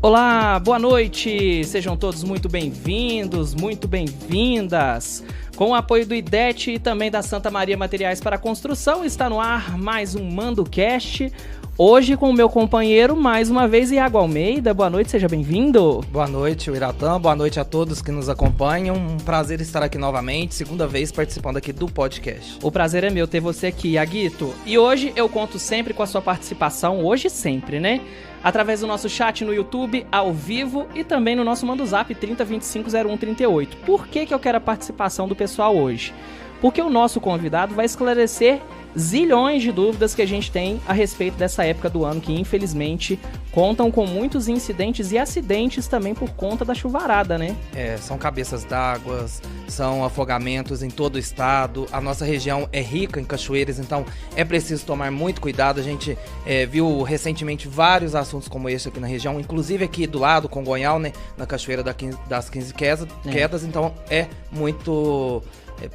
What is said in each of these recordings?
Olá, boa noite, sejam todos muito bem-vindos, muito bem-vindas. Com o apoio do IDET e também da Santa Maria Materiais para Construção, está no ar mais um MandoCast. Hoje com o meu companheiro, mais uma vez, Iago Almeida. Boa noite, seja bem-vindo. Boa noite, Iratã. Boa noite a todos que nos acompanham. Um prazer estar aqui novamente, segunda vez participando aqui do podcast. O prazer é meu ter você aqui, Iaguito. E hoje eu conto sempre com a sua participação, hoje sempre, né? Através do nosso chat no YouTube, ao vivo, e também no nosso MandoZap 30250138. Por que eu quero a participação do pessoal hoje? Porque o nosso convidado vai esclarecer zilhões de dúvidas que a gente tem a respeito dessa época do ano, que infelizmente contam com muitos incidentes e acidentes também por conta da chuvarada, né? São cabeças d'água, são afogamentos em todo o estado. A nossa região é rica em cachoeiras, então é preciso tomar muito cuidado. A gente viu recentemente vários assuntos como esse aqui na região, inclusive aqui do lado, Congonhal, né? Na cachoeira das 15 quedas, então é muito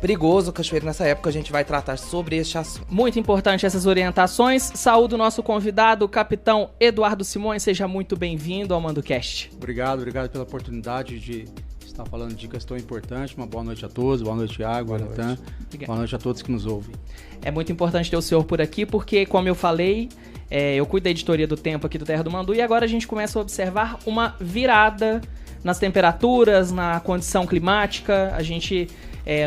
perigoso o cachoeiro nessa época. A gente vai tratar sobre este assunto. Muito importante essas orientações. Saúdo o nosso convidado, o capitão Eduardo Simões. Seja muito bem-vindo ao MandoCast. Obrigado pela oportunidade de estar falando de dicas tão importantes. Uma boa noite a todos, boa noite, Iago, Aratã. Boa noite a todos que nos ouvem. É muito importante ter o senhor por aqui, porque, como eu falei, eu cuido da editoria do tempo aqui do Terra do Mandu, e agora a gente começa a observar uma virada nas temperaturas, na condição climática. A gente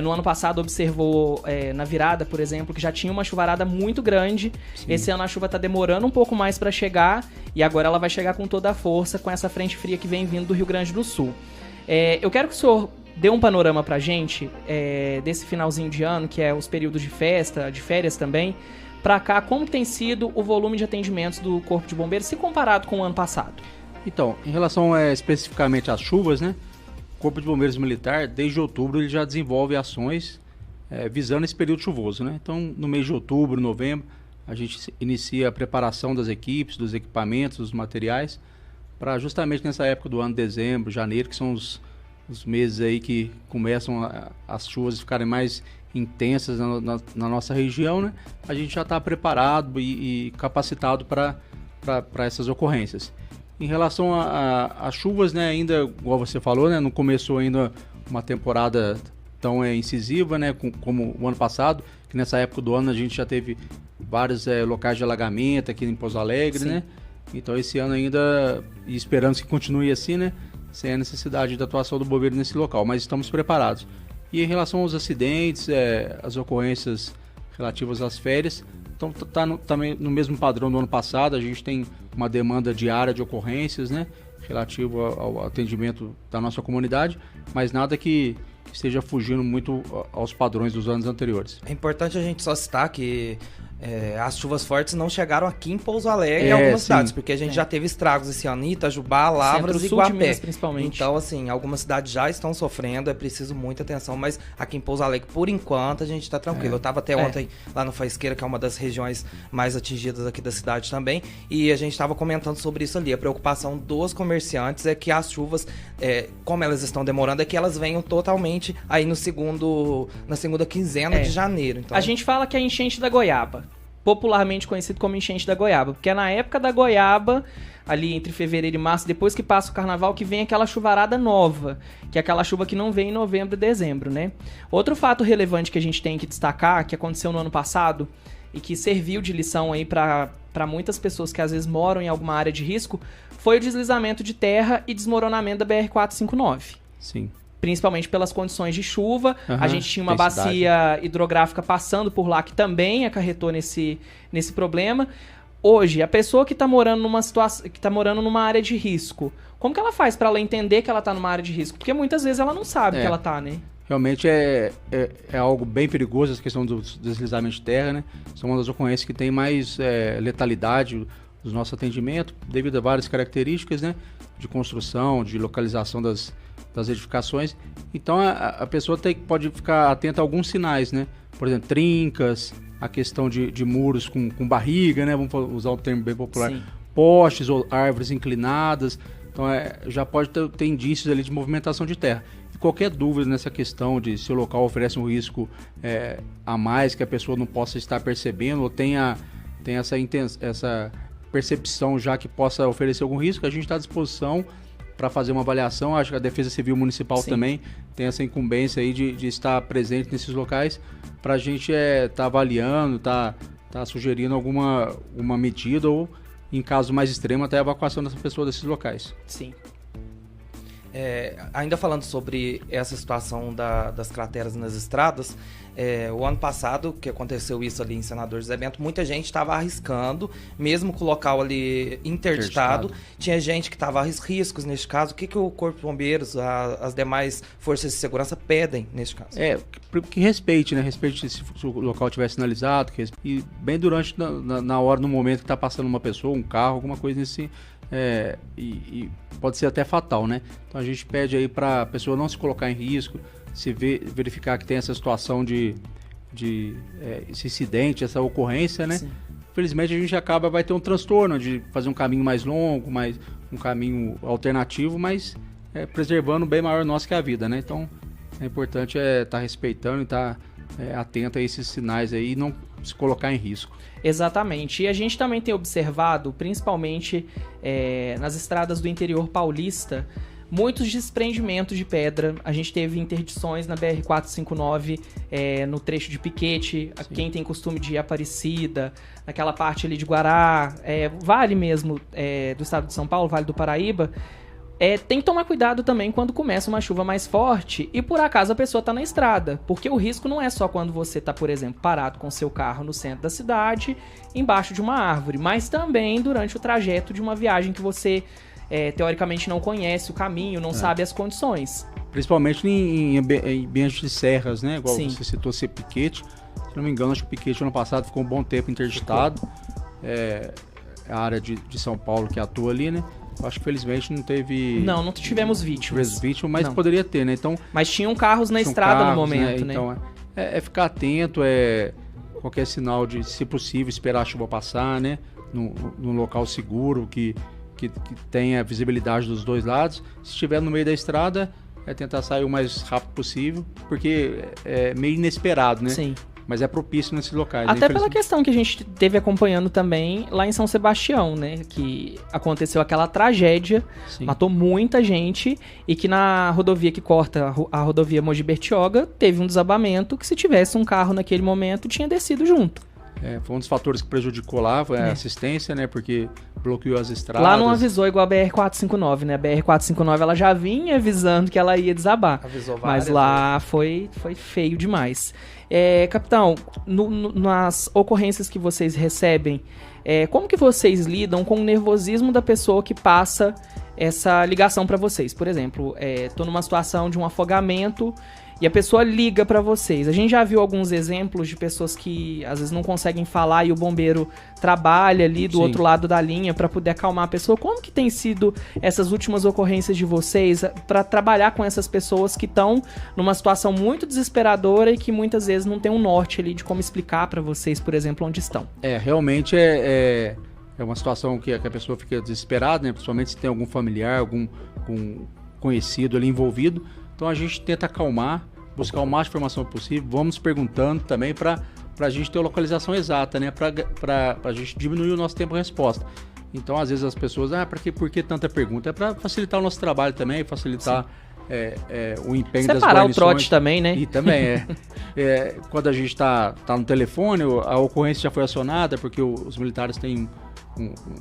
no ano passado observou na virada, por exemplo, que já tinha uma chuvarada muito grande. Sim. Esse ano a chuva está demorando um pouco mais para chegar, e agora ela vai chegar com toda a força com essa frente fria que vem vindo do Rio Grande do Sul. Eu quero que o senhor dê um panorama pra gente desse finalzinho de ano, que é os períodos de festa, de férias também, pra cá, como tem sido o volume de atendimentos do Corpo de Bombeiros, se comparado com o ano passado. Então, em relação especificamente às chuvas, né? O Corpo de Bombeiros Militar, desde outubro, ele já desenvolve ações visando esse período chuvoso, né? Então, no mês de outubro, novembro, a gente inicia a preparação das equipes, dos equipamentos, dos materiais, para justamente nessa época do ano, dezembro, janeiro, que são os meses aí que começam as chuvas ficarem mais intensas na nossa região, né? A gente já está preparado e capacitado para essas ocorrências. Em relação a chuvas, né, ainda, igual você falou, né, não começou ainda uma temporada tão incisiva, né, como o ano passado, que nessa época do ano a gente já teve vários locais de alagamento aqui em Pouso Alegre, né? Então esse ano ainda, e esperamos que continue assim, né, sem a necessidade da atuação do bombeiro nesse local, mas estamos preparados. E em relação aos acidentes, as ocorrências relativas às férias, então está também no mesmo padrão do ano passado. A gente tem uma demanda diária de ocorrências, né, relativo ao atendimento da nossa comunidade, mas nada que esteja fugindo muito aos padrões dos anos anteriores. É importante a gente só citar que as chuvas fortes não chegaram aqui em Pouso Alegre e algumas cidades, porque a gente já teve estragos esse ano em Itajubá, Lavras e Guapé, principalmente. Então, assim, algumas cidades já estão sofrendo, é preciso muita atenção, mas aqui em Pouso Alegre, por enquanto, a gente está tranquilo. Eu estava até ontem lá no Faisqueira, que é uma das regiões mais atingidas aqui da cidade também, e a gente estava comentando sobre isso ali. A preocupação dos comerciantes é que as chuvas, como elas estão demorando, é que elas venham totalmente aí na segunda quinzena de janeiro. Então, a gente fala que é a enchente da goiaba, popularmente conhecido como enchente da goiaba, porque é na época da goiaba, ali entre fevereiro e março, depois que passa o carnaval, que vem aquela chuvarada nova, que é aquela chuva que não vem em novembro e dezembro, né? Outro fato relevante que a gente tem que destacar, que aconteceu no ano passado, e que serviu de lição aí para muitas pessoas que às vezes moram em alguma área de risco, foi o deslizamento de terra e desmoronamento da BR-459. Sim. Principalmente pelas condições de chuva. A gente tinha uma bacia hidrográfica passando por lá que também acarretou nesse problema. Hoje, a pessoa que está morando numa área de risco, como que ela faz para ela entender que ela está numa área de risco? Porque muitas vezes ela não sabe que ela está, né? Realmente é algo bem perigoso essa questão do deslizamento de terra, né? São uma das ocorrências que tem mais letalidade dos nossos atendimentos, devido a várias características, né? De construção, de localização das edificações. Então a pessoa pode ficar atenta a alguns sinais, né? Por exemplo, trincas, a questão de muros com barriga, né? Vamos usar um termo bem popular. Sim. Postes ou árvores inclinadas. Então já pode ter indícios ali de movimentação de terra. E qualquer dúvida nessa questão de se o local oferece um risco a mais que a pessoa não possa estar percebendo, ou tenha essa percepção já que possa oferecer algum risco, a gente está à disposição para fazer uma avaliação. Acho que a Defesa Civil Municipal também tem essa incumbência aí de estar presente nesses locais para a gente estar avaliando, tá sugerindo uma medida ou, em caso mais extremo, até a evacuação dessa pessoa desses locais. Sim. Ainda falando sobre essa situação das crateras nas estradas, o ano passado, que aconteceu isso ali em Senador José Bento, muita gente estava arriscando, mesmo com o local ali interditado. Tinha gente que estava a riscos neste caso. O que o Corpo de Bombeiros, as demais forças de segurança pedem neste caso? Que respeite, né? Respeite se o local estiver sinalizado, e bem durante, na hora, no momento que está passando uma pessoa, um carro, alguma coisa nesse... e pode ser até fatal, né? Então a gente pede aí para a pessoa não se colocar em risco, se verificar que tem essa situação esse incidente, essa ocorrência, né? Sim. Infelizmente a gente vai ter um transtorno de fazer um caminho mais longo, um caminho alternativo, mas preservando o bem maior nosso que a vida, né? Então é importante estar respeitando e estar atento a esses sinais aí e não se colocar em risco. Exatamente. E a gente também tem observado, principalmente nas estradas do interior paulista, muitos desprendimentos de pedra. A gente teve interdições na BR-459, no trecho de Piquete, quem tem costume de ir Aparecida, naquela parte ali de Guará, Vale mesmo do estado de São Paulo, Vale do Paraíba. Tem que tomar cuidado também quando começa uma chuva mais forte e por acaso a pessoa está na estrada, porque o risco não é só quando você está, por exemplo, parado com seu carro no centro da cidade, embaixo de uma árvore, mas também durante o trajeto de uma viagem que você teoricamente não conhece o caminho, não sabe as condições. Principalmente em ambientes de serras, né? Igual você citou ser Piquete. Se não me engano, acho que o Piquete ano passado ficou um bom tempo interditado. A área de São Paulo que atua ali, né? Acho que felizmente não teve... Não tivemos vítimas. Mas não. Poderia ter, né? Então, mas tinham carros na estrada no momento, né? Então, ficar atento, qualquer sinal de, se possível, esperar a chuva passar, né? Num local seguro, que tenha visibilidade dos dois lados. Se estiver no meio da estrada, tentar sair o mais rápido possível, porque é meio inesperado, né? Sim. Mas é propício nesses locais. Até pela questão que a gente teve acompanhando também lá em São Sebastião, né? Que aconteceu aquela tragédia, matou muita gente, e que na rodovia que corta a rodovia Mogi Bertioga teve um desabamento que, se tivesse um carro naquele momento, tinha descido junto. Foi um dos fatores que prejudicou lá, foi a assistência, né? Porque bloqueou as estradas. Lá não avisou igual a BR-459, né? A BR-459 ela já vinha avisando que ela ia desabar. Avisou várias, mas lá foi feio demais. Capitão, nas ocorrências que vocês recebem, como que vocês lidam com o nervosismo da pessoa que passa essa ligação para vocês? Por exemplo, tô numa situação de um afogamento e a pessoa liga para vocês. A gente já viu alguns exemplos de pessoas que às vezes não conseguem falar e o bombeiro trabalha ali do outro lado da linha para poder acalmar a pessoa. Como que tem sido essas últimas ocorrências de vocês para trabalhar com essas pessoas que estão numa situação muito desesperadora e que muitas vezes não tem um norte ali de como explicar para vocês, por exemplo, onde estão? Realmente é uma situação que a pessoa fica desesperada, né? Principalmente se tem algum familiar, algum conhecido ali envolvido. Então a gente tenta acalmar, buscar o máximo de informação possível, vamos perguntando também para a gente ter a localização exata, né? Para a gente diminuir o nosso tempo de resposta. Então às vezes as pessoas, por que tanta pergunta? É para facilitar o nosso trabalho também, facilitar o empenho das guarnições. Separar o trote também, né? E também quando a gente está no telefone, a ocorrência já foi acionada, porque os militares têm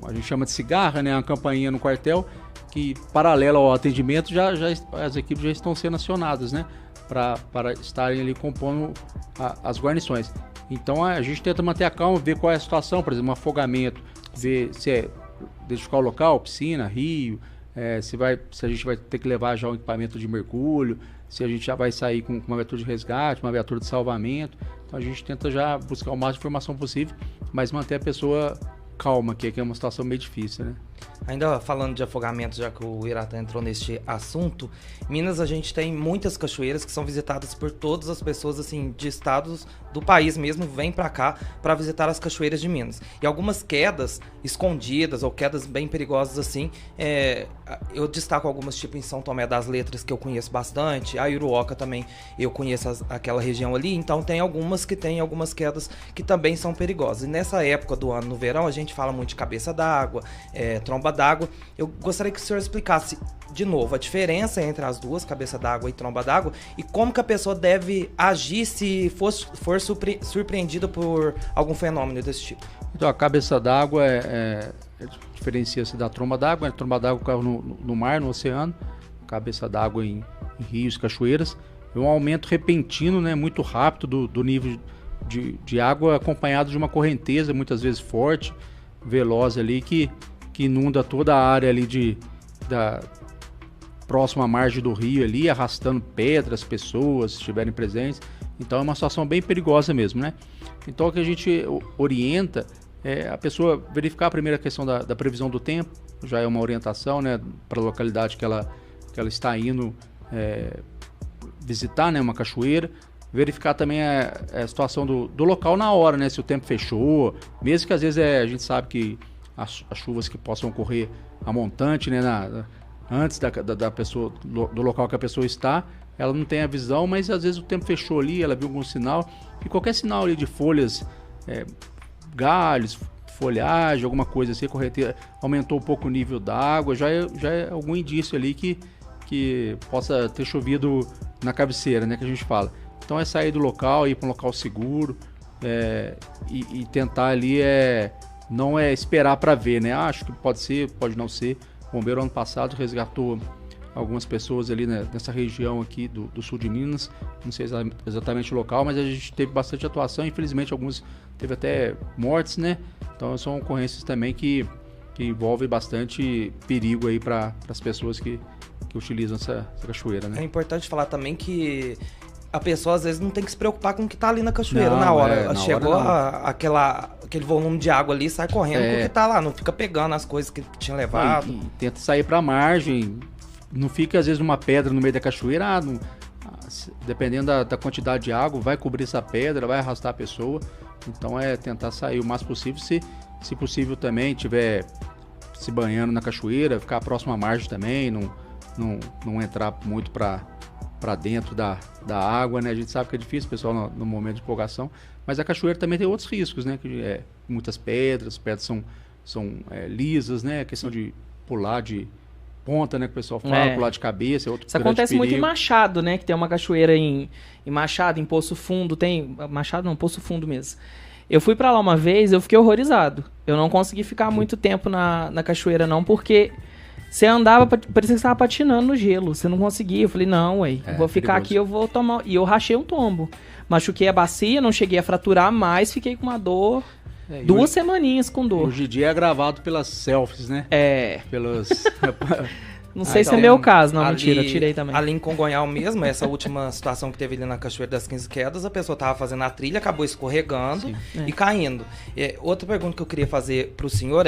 a gente chama de cigarra, né? Uma campainha no quartel, que paralelo ao atendimento as equipes já estão sendo acionadas, né? Para estarem ali compondo as guarnições. Então a gente tenta manter a calma, ver qual é a situação, por exemplo, um afogamento, ver se identificar o local, piscina, rio, se a gente vai ter que levar já um equipamento de mergulho, se a gente já vai sair com uma viatura de resgate, uma viatura de salvamento. Então a gente tenta já buscar o máximo de informação possível, mas manter a pessoa calma, que é uma situação meio difícil, né? Ainda falando de afogamento, já que o Iratã entrou neste assunto, Minas a gente tem muitas cachoeiras que são visitadas por todas as pessoas, assim, de estados do país mesmo, vêm pra cá para visitar as cachoeiras de Minas. E algumas quedas escondidas ou quedas bem perigosas, assim, eu destaco algumas, tipo em São Tomé das Letras, que eu conheço bastante, a Iruoca também eu conheço aquela região ali, então tem algumas quedas que também são perigosas. E nessa época do ano, no verão, a gente fala muito de cabeça d'água, tromba d'água. Eu gostaria que o senhor explicasse de novo a diferença entre as duas, cabeça d'água e tromba d'água, e como que a pessoa deve agir se for surpreendida por algum fenômeno desse tipo. Então, a cabeça d'água diferencia-se da tromba d'água. A tromba d'água cai no mar, no oceano. Cabeça d'água em rios, cachoeiras. É um aumento repentino, né, muito rápido do nível de água, acompanhado de uma correnteza, muitas vezes forte, veloz ali, que inunda toda a área ali da próxima à margem do rio ali, arrastando pedras, pessoas, se estiverem presentes. Então é uma situação bem perigosa mesmo, né? Então o que a gente orienta é a pessoa verificar a primeira questão da previsão do tempo, já é uma orientação, né, para a localidade que ela está indo visitar, né, uma cachoeira. Verificar também a situação do local na hora, né, se o tempo fechou, mesmo que às vezes a gente sabe que as chuvas que possam ocorrer a montante, né, antes da pessoa, do local que a pessoa está, ela não tem a visão, mas às vezes o tempo fechou ali, ela viu algum sinal, e qualquer sinal ali de folhas, galhos, folhagem, alguma coisa assim, a correnteza aumentou um pouco o nível da água, já é algum indício ali que possa ter chovido na cabeceira, né, que a gente fala. Então é sair do local, ir para um local seguro, e tentar ali não esperar para ver, né? Acho que pode ser, pode não ser. O bombeiro ano passado resgatou algumas pessoas ali, né, nessa região aqui do sul de Minas, não sei exatamente o local, mas a gente teve bastante atuação, infelizmente alguns teve até mortes, né? Então são ocorrências também que envolvem bastante perigo aí para as pessoas que utilizam essa cachoeira, né? É importante falar também que a pessoa às vezes não tem que se preocupar com o que tá ali na cachoeira na hora. Chegou aquele volume de água ali, sai correndo com o que tá lá, não fica pegando as coisas que tinha levado. E tenta sair pra margem, não fica às vezes numa pedra no meio da cachoeira, dependendo da quantidade de água, vai cobrir essa pedra, vai arrastar a pessoa. Então é tentar sair o mais possível, se possível também, tiver se banhando na cachoeira, ficar próximo à margem também, não entrar muito para dentro da água, né? A gente sabe que é difícil, pessoal, no momento de empolgação, mas a cachoeira também tem outros riscos, né? Que muitas pedras são lisas, né? A questão de pular de ponta, né? Que o pessoal fala, pular de cabeça, é outro. Isso acontece muito em Machado, né? Que tem uma cachoeira em Machado, em Poço Fundo, tem... Machado não, Poço Fundo mesmo. Eu fui pra lá uma vez, eu fiquei horrorizado. Eu não consegui ficar muito tempo na cachoeira não, porque... Você andava, parecia que você estava patinando no gelo. Você não conseguia. Eu falei, não, vou ficar aqui, eu vou tomar... E eu rachei um tombo. Machuquei a bacia, não cheguei a fraturar, mas fiquei com uma dor... 2 semaninhas com dor. Hoje em dia é gravado pelas selfies, né? Pelos... Não sei se é meu caso. Não, mentira, eu tirei também. Ali em Congonhal mesmo, essa última situação que teve ali na Cachoeira das 15 Quedas, a pessoa estava fazendo a trilha, acabou escorregando e caindo. Outra pergunta que eu queria fazer para o senhor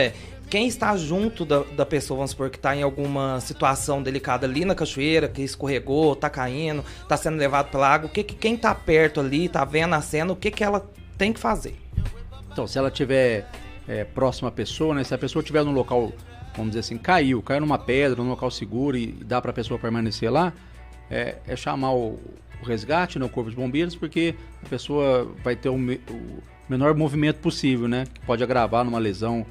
quem está junto da pessoa, vamos supor, que está em alguma situação delicada ali na cachoeira, que escorregou, está caindo, está sendo levado pela água, quem está perto ali, está vendo a cena, o que ela tem que fazer? Então, se ela estiver próxima à pessoa, né? Se a pessoa estiver num local, vamos dizer assim, caiu numa pedra, num local seguro e dá para a pessoa permanecer lá, é chamar o resgate, né, o corpo de bombeiros, porque a pessoa vai ter o menor movimento possível, né? Que pode agravar numa lesão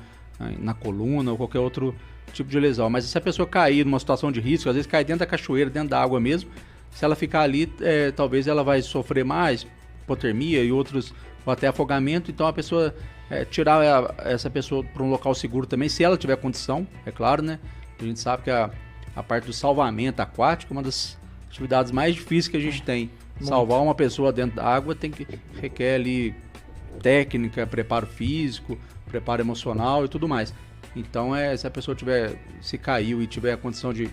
na coluna ou qualquer outro tipo de lesão. Mas se a pessoa cair numa situação de risco, às vezes cai dentro da cachoeira, dentro da água mesmo, se ela ficar ali, talvez ela vai sofrer mais hipotermia e outros, ou até afogamento. Então a pessoa tirar essa pessoa para um local seguro também, se ela tiver condição, é claro, né? A gente sabe que a parte do salvamento aquático é uma das atividades mais difíceis que a gente tem. Salvar uma pessoa dentro da água requer ali técnica, preparo físico, preparo emocional e tudo mais. Então, se a pessoa se caiu e tiver a condição de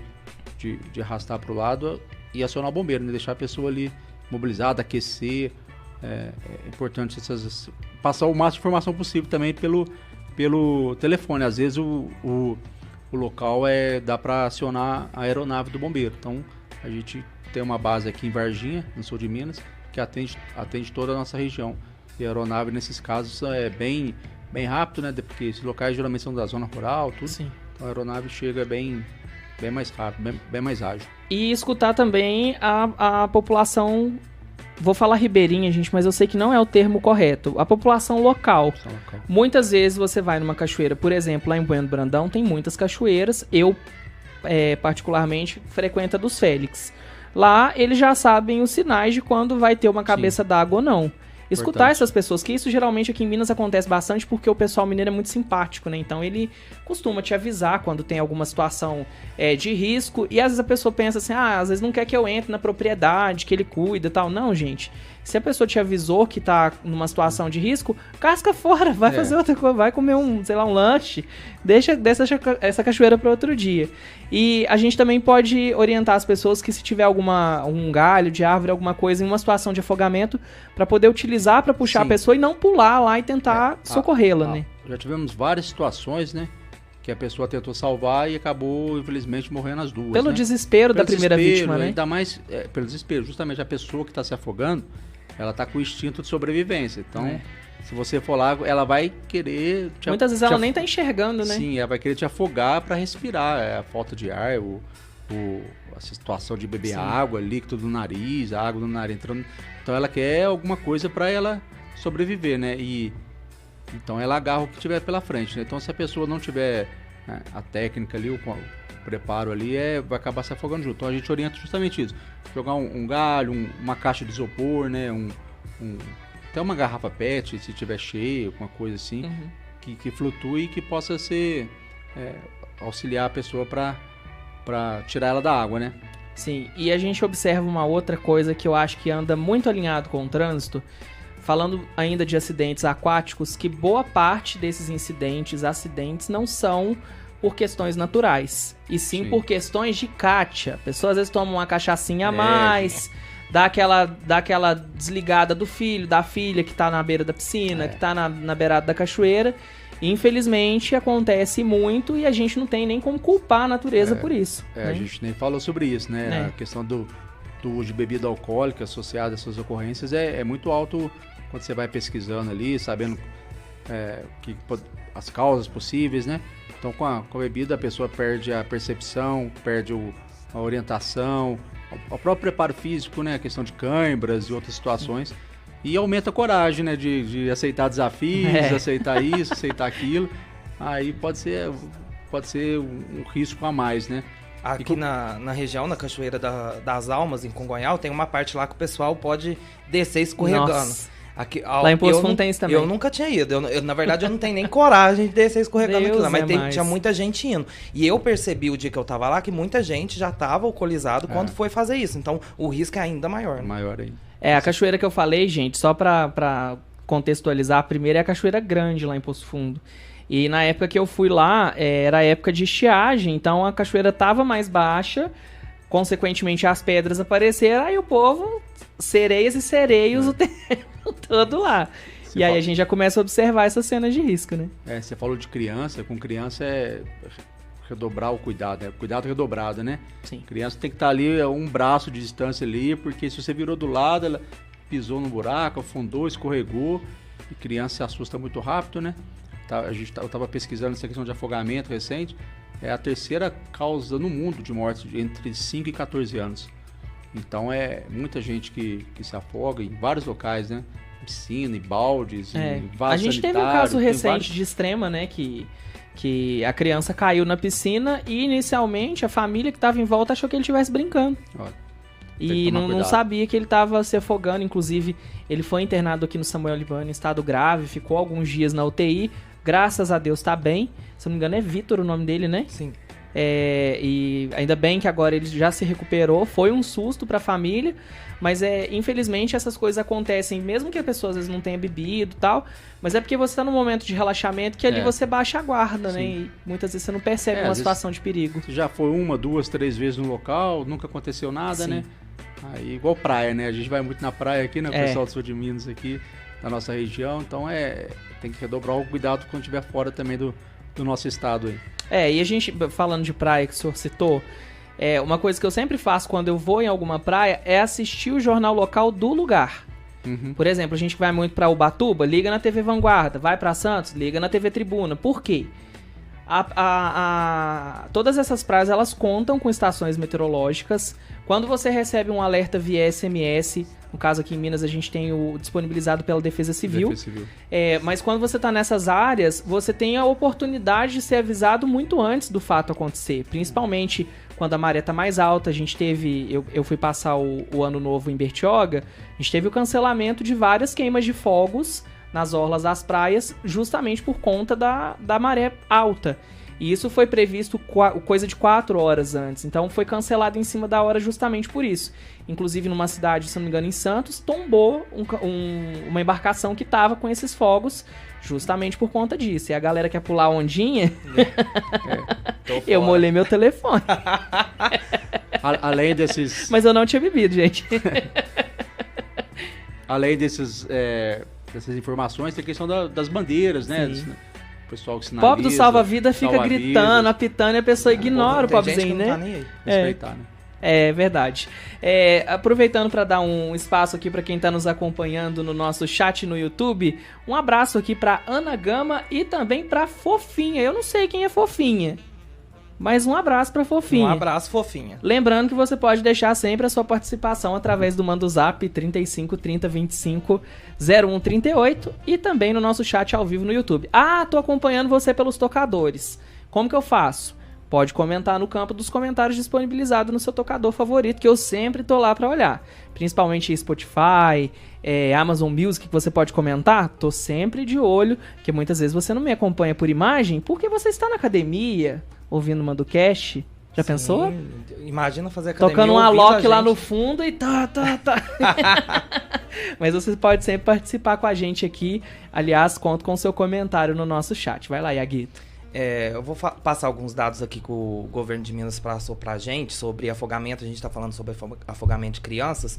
arrastar para o lado, e acionar o bombeiro, né? Deixar a pessoa ali mobilizada, aquecer. É importante passar o máximo de informação possível também pelo telefone. Às vezes o local dá para acionar a aeronave do bombeiro. Então, a gente tem uma base aqui em Varginha, no sul de Minas, que atende toda a nossa região. E a aeronave, nesses casos, é bem rápido, né? Porque esses locais geralmente são da zona rural, tudo. Sim. Então a aeronave chega bem mais rápido, bem mais ágil. E escutar também a população, vou falar ribeirinha, gente, mas eu sei que não é o termo correto. A população local. Muitas vezes você vai numa cachoeira, por exemplo, lá em Bueno Brandão, tem muitas cachoeiras. Eu, particularmente, frequento a dos Félix. Lá, eles já sabem os sinais de quando vai ter uma cabeça d'água ou não. Escutar essas pessoas, que isso geralmente aqui em Minas acontece bastante porque o pessoal mineiro é muito simpático, né? Então ele costuma te avisar quando tem alguma situação de risco, e às vezes a pessoa pensa assim, às vezes não quer que eu entre na propriedade, que ele cuida e tal. Não, gente. Se a pessoa te avisou que tá numa situação de risco, casca fora, vai fazer outra coisa, vai comer um lanche, deixa essa cachoeira para outro dia. E a gente também pode orientar as pessoas que se tiver um galho de árvore, alguma coisa em uma situação de afogamento, para poder utilizar para puxar a pessoa e não pular lá e tentar socorrê-la, né? Já tivemos várias situações, né? Que a pessoa tentou salvar e acabou, infelizmente, morrendo as duas. Pelo desespero da primeira vítima, né? Ainda mais pelo desespero. Justamente a pessoa que está se afogando, ela tá com o instinto de sobrevivência. Então, se você for lá, ela vai querer... Muitas vezes ela nem tá enxergando, né? Sim, ela vai querer te afogar para respirar. A falta de ar, a situação de beber água, líquido do nariz, a água do nariz entrando. Então, ela quer alguma coisa para ela sobreviver, né? Então, ela agarra o que tiver pela frente, né? Então, se a pessoa não tiver a técnica ali, o preparo ali, vai acabar se afogando junto. Então, a gente orienta justamente isso. Jogar um galho, uma caixa de isopor, né? Até uma garrafa PET, se tiver cheia, alguma coisa assim, que flutue e que possa ser auxiliar a pessoa para tirar ela da água, né? Sim, e a gente observa uma outra coisa que eu acho que anda muito alinhado com o trânsito, falando ainda de acidentes aquáticos, que boa parte desses acidentes não são por questões naturais, e sim por questões de cátia. Pessoas às vezes tomam uma cachaçinha a mais, dá aquela desligada do filho, da filha que tá na beira da piscina, que tá na beirada da cachoeira. E, infelizmente, acontece muito e a gente não tem nem como culpar a natureza por isso. Né? A gente nem falou sobre isso, né? A questão do uso de bebida alcoólica associada a essas ocorrências é muito alto quando você vai pesquisando ali, sabendo as causas possíveis, né? Então, com a bebida, a pessoa perde a percepção, perde a orientação, o próprio preparo físico, né? A questão de câimbras e outras situações. E aumenta a coragem, né? De aceitar desafios, aceitar isso, aceitar aquilo. Aí pode ser um risco a mais, né? Aqui na região, na Cachoeira das Almas, em Congonhal, tem uma parte lá que o pessoal pode descer escorregando. Nossa. Aqui, lá em Poço Fundo tem isso também. Eu nunca tinha ido. Na verdade, eu não tenho nem coragem de descer escorregando aqui lá. Mas tinha muita gente indo. E eu percebi o dia que eu tava lá que muita gente já tava alcoolizado quando foi fazer isso. Então, o risco é ainda maior. Né? Maior ainda. A cachoeira que eu falei, gente, só pra contextualizar, a primeira é a Cachoeira Grande, lá em Poço Fundo. E na época que eu fui lá, era a época de estiagem. Então, a cachoeira tava mais baixa. Consequentemente, as pedras apareceram. Aí o povo, sereias e sereios o tempo todo lá. E aí a gente já começa a observar essas cenas de risco, né? Você falou de criança. Com criança redobrar o cuidado, né? Cuidado redobrado, né? Sim. Criança tem que estar ali um braço de distância ali, porque se você virou do lado, ela pisou no buraco, afundou, escorregou. E criança se assusta muito rápido, né? Eu estava pesquisando essa questão de afogamento recente. É a terceira causa no mundo de morte entre 5 e 14 anos. Então é muita gente que se afoga em vários locais, né? Em piscina, em baldes, em vasos A gente teve um caso recente de Extrema, né? Que a criança caiu na piscina e inicialmente a família que estava em volta achou que ele estivesse brincando. E não sabia que ele estava se afogando. Inclusive, ele foi internado aqui no Samuel Libani em estado grave, ficou alguns dias na UTI. Graças a Deus tá bem. Se não me engano é Vitor o nome dele, né? Sim. E ainda bem que agora ele já se recuperou. Foi um susto pra família. Mas infelizmente essas coisas acontecem, mesmo que a pessoa às vezes não tenha bebido e tal. Mas é porque você tá num momento de relaxamento que ali você baixa a guarda, né? E muitas vezes você não percebe uma situação de perigo. Você já foi 1, 2, 3 vezes no local, nunca aconteceu nada, né? Aí, igual praia, né? A gente vai muito na praia aqui, né? O pessoal do sul de Minas aqui, da nossa região. Então tem que redobrar o cuidado quando estiver fora também do do nosso estado aí. E a gente, falando de praia que o senhor citou, uma coisa que eu sempre faço quando eu vou em alguma praia é assistir o jornal local do lugar. Uhum. Por exemplo, a gente vai muito pra Ubatuba, liga na TV Vanguarda. Vai pra Santos, liga na TV Tribuna. Por quê? Todas essas praias, elas contam com estações meteorológicas. Quando você recebe um alerta via SMS, no caso aqui em Minas a gente tem o disponibilizado pela Defesa Civil. Mas quando você está nessas áreas, você tem a oportunidade de ser avisado muito antes do fato acontecer. Principalmente quando a maré está mais alta. A gente teve, eu fui passar o ano novo em Bertioga, a gente teve o cancelamento de várias queimas de fogos nas orlas das praias, justamente por conta da maré alta. E isso foi previsto coisa de 4 horas antes. Então foi cancelado em cima da hora justamente por isso. Inclusive numa cidade, se não me engano, em Santos, tombou uma embarcação que estava com esses fogos justamente por conta disso. E a galera quer pular ondinha, eu molhei meu telefone. Além desses... Mas eu não tinha bebido, gente. Além dessas informações, tem a questão das bandeiras, né? O pessoal que sinaliza. O pobre do salva-vida fica gritando, apitando, e a pessoa ignora o pobrezinho, né? Tá nem aí. Respeitar, né? É verdade. Aproveitando para dar um espaço aqui para quem está nos acompanhando no nosso chat no YouTube, um abraço aqui para Ana Gama e também para Fofinha. Eu não sei quem é Fofinha, mas um abraço pra Fofinha. Um abraço, Fofinha. Lembrando que você pode deixar sempre a sua participação através do Manda Zap 35 30 25 01 38 e também no nosso chat ao vivo no YouTube. Tô acompanhando você pelos tocadores. Como que eu faço? Pode comentar no campo dos comentários disponibilizado no seu tocador favorito, que eu sempre tô lá pra olhar. Principalmente Spotify, Amazon Music, que você pode comentar. Tô sempre de olho, porque muitas vezes você não me acompanha por imagem, porque você está na academia, ouvindo o Manducast. Já pensou? Imagina fazer academia tocando um Alok lá no fundo e tá. Mas você pode sempre participar com a gente aqui. Aliás, conto com o seu comentário no nosso chat. Vai lá, Iaguito. Eu vou passar alguns dados aqui que o governo de Minas passou pra gente sobre afogamento. A gente está falando sobre afogamento de crianças.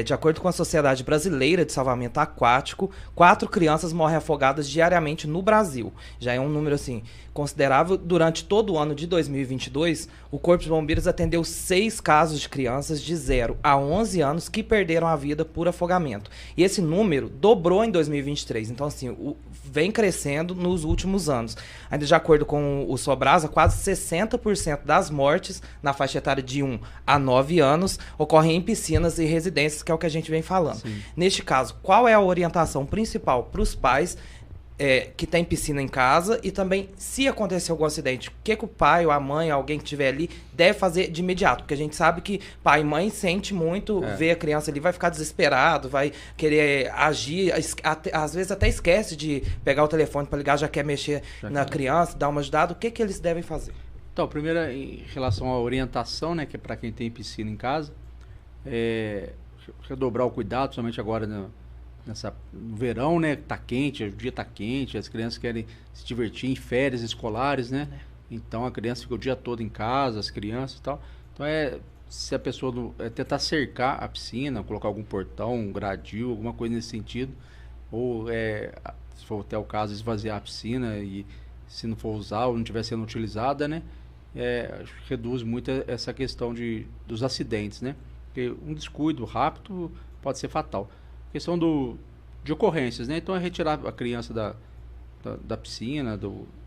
De acordo com a Sociedade Brasileira de Salvamento Aquático, 4 crianças morrem afogadas diariamente no Brasil. Já é um número assim considerável. Durante todo o ano de 2022, o Corpo de Bombeiros atendeu 6 casos de crianças de 0 a 11 anos que perderam a vida por afogamento. E esse número dobrou em 2023. Então, assim, vem crescendo nos últimos anos. Ainda de acordo com o Sobrasa, quase 60% das mortes na faixa etária de 1 a 9 anos ocorrem em piscinas e residências, que é o que a gente vem falando. Sim. Neste caso, qual é a orientação principal para os pais que tem piscina em casa e também, se acontecer algum acidente, o que o pai ou a mãe, alguém que estiver ali, deve fazer de imediato? Porque a gente sabe que pai e mãe sente muito, vê a criança ali, vai ficar desesperado, vai querer agir, às vezes até esquece de pegar o telefone para ligar, já quer mexer na criança, dar uma ajudada. O que eles devem fazer? Então, primeiro, em relação à orientação, né, que é para quem tem piscina em casa, redobrar o cuidado, somente agora no verão, né, tá quente, o dia tá quente, as crianças querem se divertir em férias escolares, né? Então a criança fica o dia todo em casa, as crianças e tal. Então se a pessoa tentar cercar a piscina, colocar algum portão, um gradil, alguma coisa nesse sentido, ou se for até o caso, esvaziar a piscina e se não for usar ou não estiver sendo utilizada, né? Reduz muito essa questão dos acidentes, né? Porque um descuido rápido pode ser fatal. Questão de ocorrências, né? Então retirar a criança da piscina,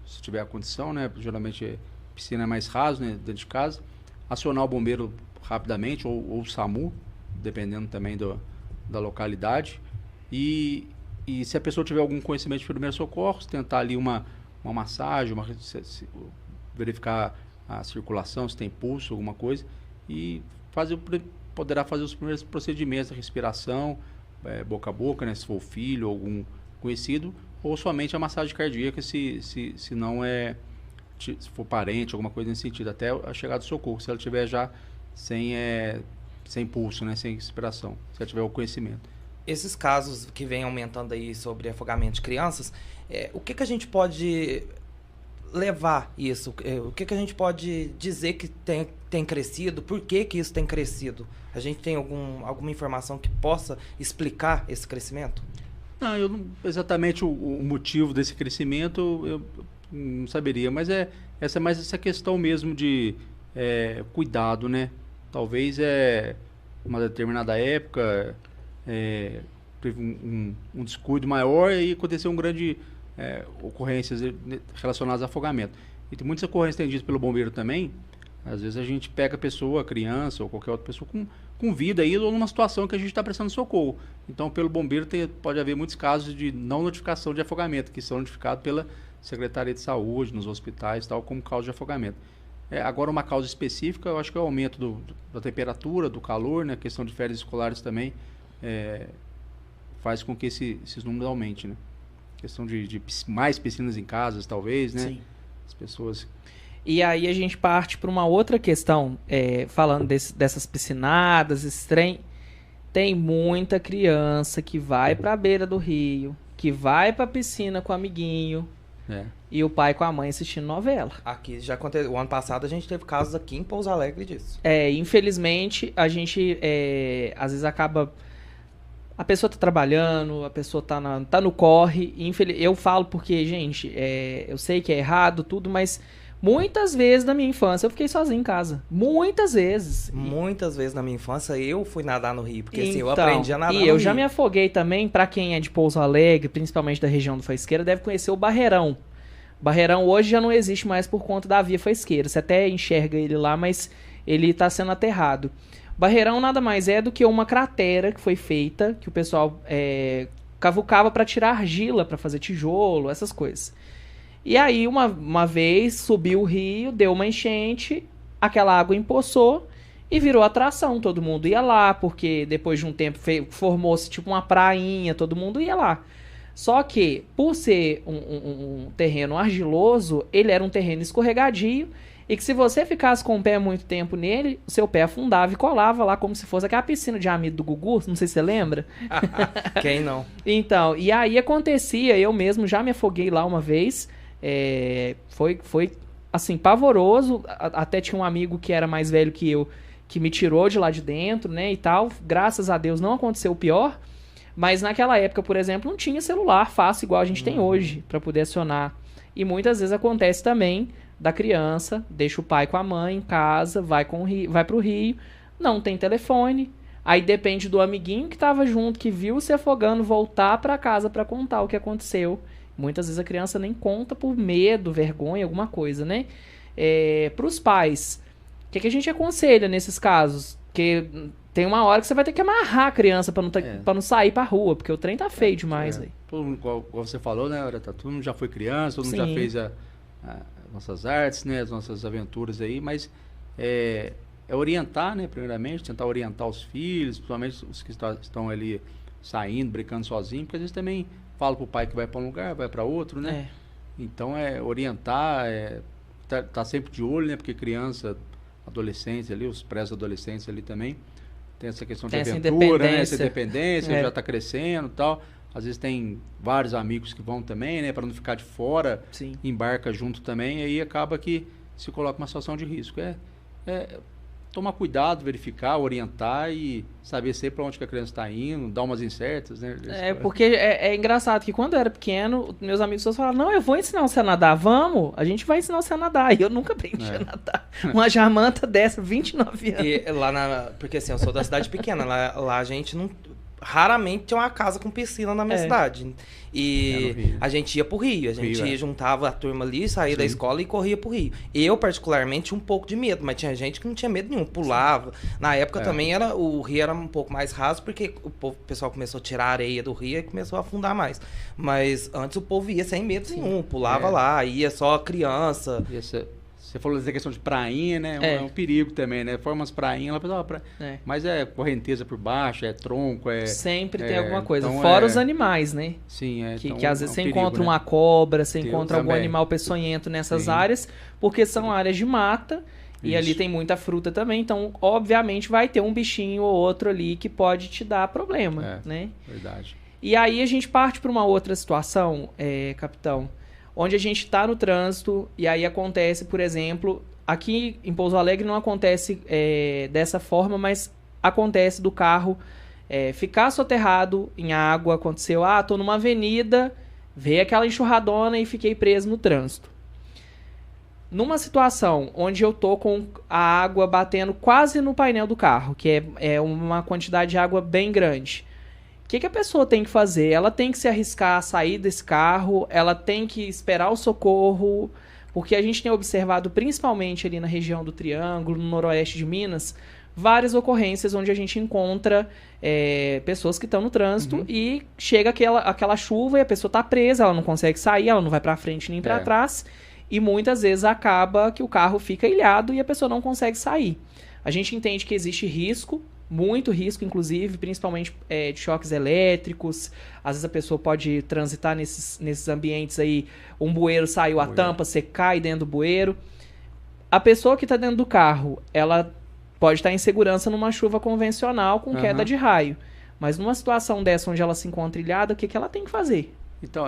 se tiver a condição, né? Geralmente piscina é mais raso, né? Dentro de casa. Acionar o bombeiro rapidamente, ou o SAMU, dependendo também da localidade. E se a pessoa tiver algum conhecimento de primeiros socorros, tentar ali uma massagem, verificar a circulação, se tem pulso, alguma coisa. E poderá fazer os primeiros procedimentos da respiração, boca a boca, né, se for o filho ou algum conhecido, ou somente a massagem cardíaca, se não se for parente, alguma coisa nesse sentido, até a chegada do socorro, se ela estiver já sem pulso, né, sem respiração, se ela tiver o conhecimento. Esses casos que vem aumentando aí sobre afogamento de crianças, o que a gente pode levar isso? O que a gente pode dizer que tem crescido? Por que isso tem crescido? A gente tem alguma informação que possa explicar esse crescimento? Não, eu não, exatamente o motivo desse crescimento eu não saberia, mas essa é mais essa questão mesmo de cuidado, né? Talvez uma determinada época teve um descuido maior e aconteceu um grande ocorrências relacionadas a afogamento. E tem muitas ocorrências atendidas pelo bombeiro também. Às vezes a gente pega a pessoa, a criança ou qualquer outra pessoa com vida aí ou numa situação que a gente está prestando socorro. Então, pelo bombeiro pode haver muitos casos de não notificação de afogamento, que são notificados pela Secretaria de Saúde, nos hospitais, tal, como causa de afogamento. Agora, uma causa específica, eu acho que é o aumento da temperatura, do calor, né? A questão de férias escolares também faz com que esses números aumentem, né? Questão de mais piscinas em casas, talvez, né? Sim. As pessoas... E aí a gente parte para uma outra questão, falando dessas piscinadas, esse trem. Tem muita criança que vai para a beira do rio, que vai para a piscina com o amiguinho, e o pai com a mãe assistindo novela. Aqui já aconteceu, o ano passado a gente teve casos aqui em Pouso Alegre disso. Infelizmente, a gente às vezes acaba... A pessoa tá trabalhando, a pessoa tá no corre. Eu falo porque, gente, eu sei que é errado tudo, mas muitas vezes na minha infância eu fiquei sozinho em casa. Muitas vezes. Muitas vezes na minha infância eu fui nadar no rio, porque assim, eu aprendi a nadar no rio. E eu já me rio. afoguei também. Pra quem é de Pouso Alegre, principalmente da região do Faisqueira, deve conhecer o Barreirão. O Barreirão hoje já não existe mais por conta da via Faisqueira. Você até enxerga ele lá, mas ele tá sendo aterrado. Barreirão nada mais é do que uma cratera que foi feita, que o pessoal cavucava para tirar argila, para fazer tijolo, essas coisas. E aí, uma vez, subiu o rio, deu uma enchente, aquela água empoçou e virou atração. Todo mundo ia lá, porque depois de um tempo formou-se tipo uma prainha, todo mundo ia lá. Só que, por ser um terreno argiloso, ele era um terreno escorregadio, e que se você ficasse com o pé muito tempo nele, o seu pé afundava e colava lá como se fosse aquela piscina de amido do Gugu, não sei se você lembra. Quem não? Então, e aí acontecia, eu mesmo já me afoguei lá uma vez, foi assim, pavoroso, até tinha um amigo que era mais velho que eu, que me tirou de lá de dentro, né, e tal, graças a Deus não aconteceu o pior, mas naquela época, por exemplo, não tinha celular fácil igual a gente tem hoje, para poder acionar, e muitas vezes acontece também da criança, deixa o pai com a mãe em casa, vai pro rio, não tem telefone, aí depende do amiguinho que tava junto, que viu se afogando, voltar pra casa pra contar o que aconteceu. Muitas vezes a criança nem conta por medo, vergonha, alguma coisa, né? Pros pais, o que a gente aconselha nesses casos? Porque tem uma hora que você vai ter que amarrar a criança pra não sair pra rua, porque o trem tá feio demais. Todo mundo, igual você falou, né, todo mundo já foi criança, todo mundo já fez nossas artes, né, as nossas aventuras aí, mas orientar, né, primeiramente, tentar orientar os filhos, principalmente os que estão ali saindo, brincando sozinhos, porque às vezes também fala pro pai que vai para um lugar, vai para outro, né? Então orientar, tá sempre de olho, né, porque criança, adolescente ali, os pré-adolescentes ali também, tem essa questão de aventura, né, essa independência, já tá crescendo e tal. Às vezes tem vários amigos que vão também, né? Para não ficar de fora, embarca junto também, e aí acaba que se coloca uma situação de risco. Tomar cuidado, verificar, orientar e saber sempre para onde que a criança está indo, dar umas incertas, né? Porque é engraçado que quando eu era pequeno, meus amigos todos falavam, não, eu vou ensinar você a nadar, vamos? A gente vai ensinar você a nadar. E eu nunca aprendi a nadar. Uma jamanta dessa, 29 anos. E porque assim, eu sou da cidade pequena, lá a gente não... Raramente tinha uma casa com piscina na minha cidade. E a gente ia pro rio. A gente juntava a turma ali, saía da escola e corria pro rio. Eu, particularmente, tinha um pouco de medo, mas tinha gente que não tinha medo nenhum, pulava. Na época também o rio era um pouco mais raso, porque o pessoal começou a tirar a areia do rio e começou a afundar mais. Mas antes o povo ia sem medo nenhum, pulava lá, ia só criança. Você falou dessa questão de prainha, né? É um perigo também, né? Forma umas prainhas lá, mas é correnteza por baixo, é tronco, sempre tem alguma coisa. Então fora os animais, né? Sim, que às vezes você encontra uma cobra, você encontra algum animal peçonhento nessas áreas, porque são áreas de mata e ali tem muita fruta também. Então, obviamente, vai ter um bichinho ou outro ali que pode te dar problema, né? Verdade. E aí a gente parte para uma outra situação, capitão, onde a gente está no trânsito e aí acontece, por exemplo, aqui em Pouso Alegre não acontece dessa forma, mas acontece do carro ficar soterrado em água. Aconteceu, tô numa avenida, veio aquela enxurradona e fiquei preso no trânsito. Numa situação onde eu tô com a água batendo quase no painel do carro, que é uma quantidade de água bem grande, o que a pessoa tem que fazer? Ela tem que se arriscar a sair desse carro, ela tem que esperar o socorro, porque a gente tem observado, principalmente ali na região do Triângulo, no noroeste de Minas, várias ocorrências onde a gente encontra pessoas que estão no trânsito e chega aquela chuva e a pessoa está presa, ela não consegue sair, ela não vai para frente nem para trás, e muitas vezes acaba que o carro fica ilhado e a pessoa não consegue sair. A gente entende que existe risco, muito risco, inclusive, principalmente de choques elétricos. Às vezes a pessoa pode transitar nesses ambientes aí, um bueiro saiu a tampa, você cai dentro do bueiro. A pessoa que está dentro do carro, ela pode estar em segurança numa chuva convencional com queda de raio. Mas numa situação dessa onde ela se encontra ilhada, o que ela tem que fazer? Então,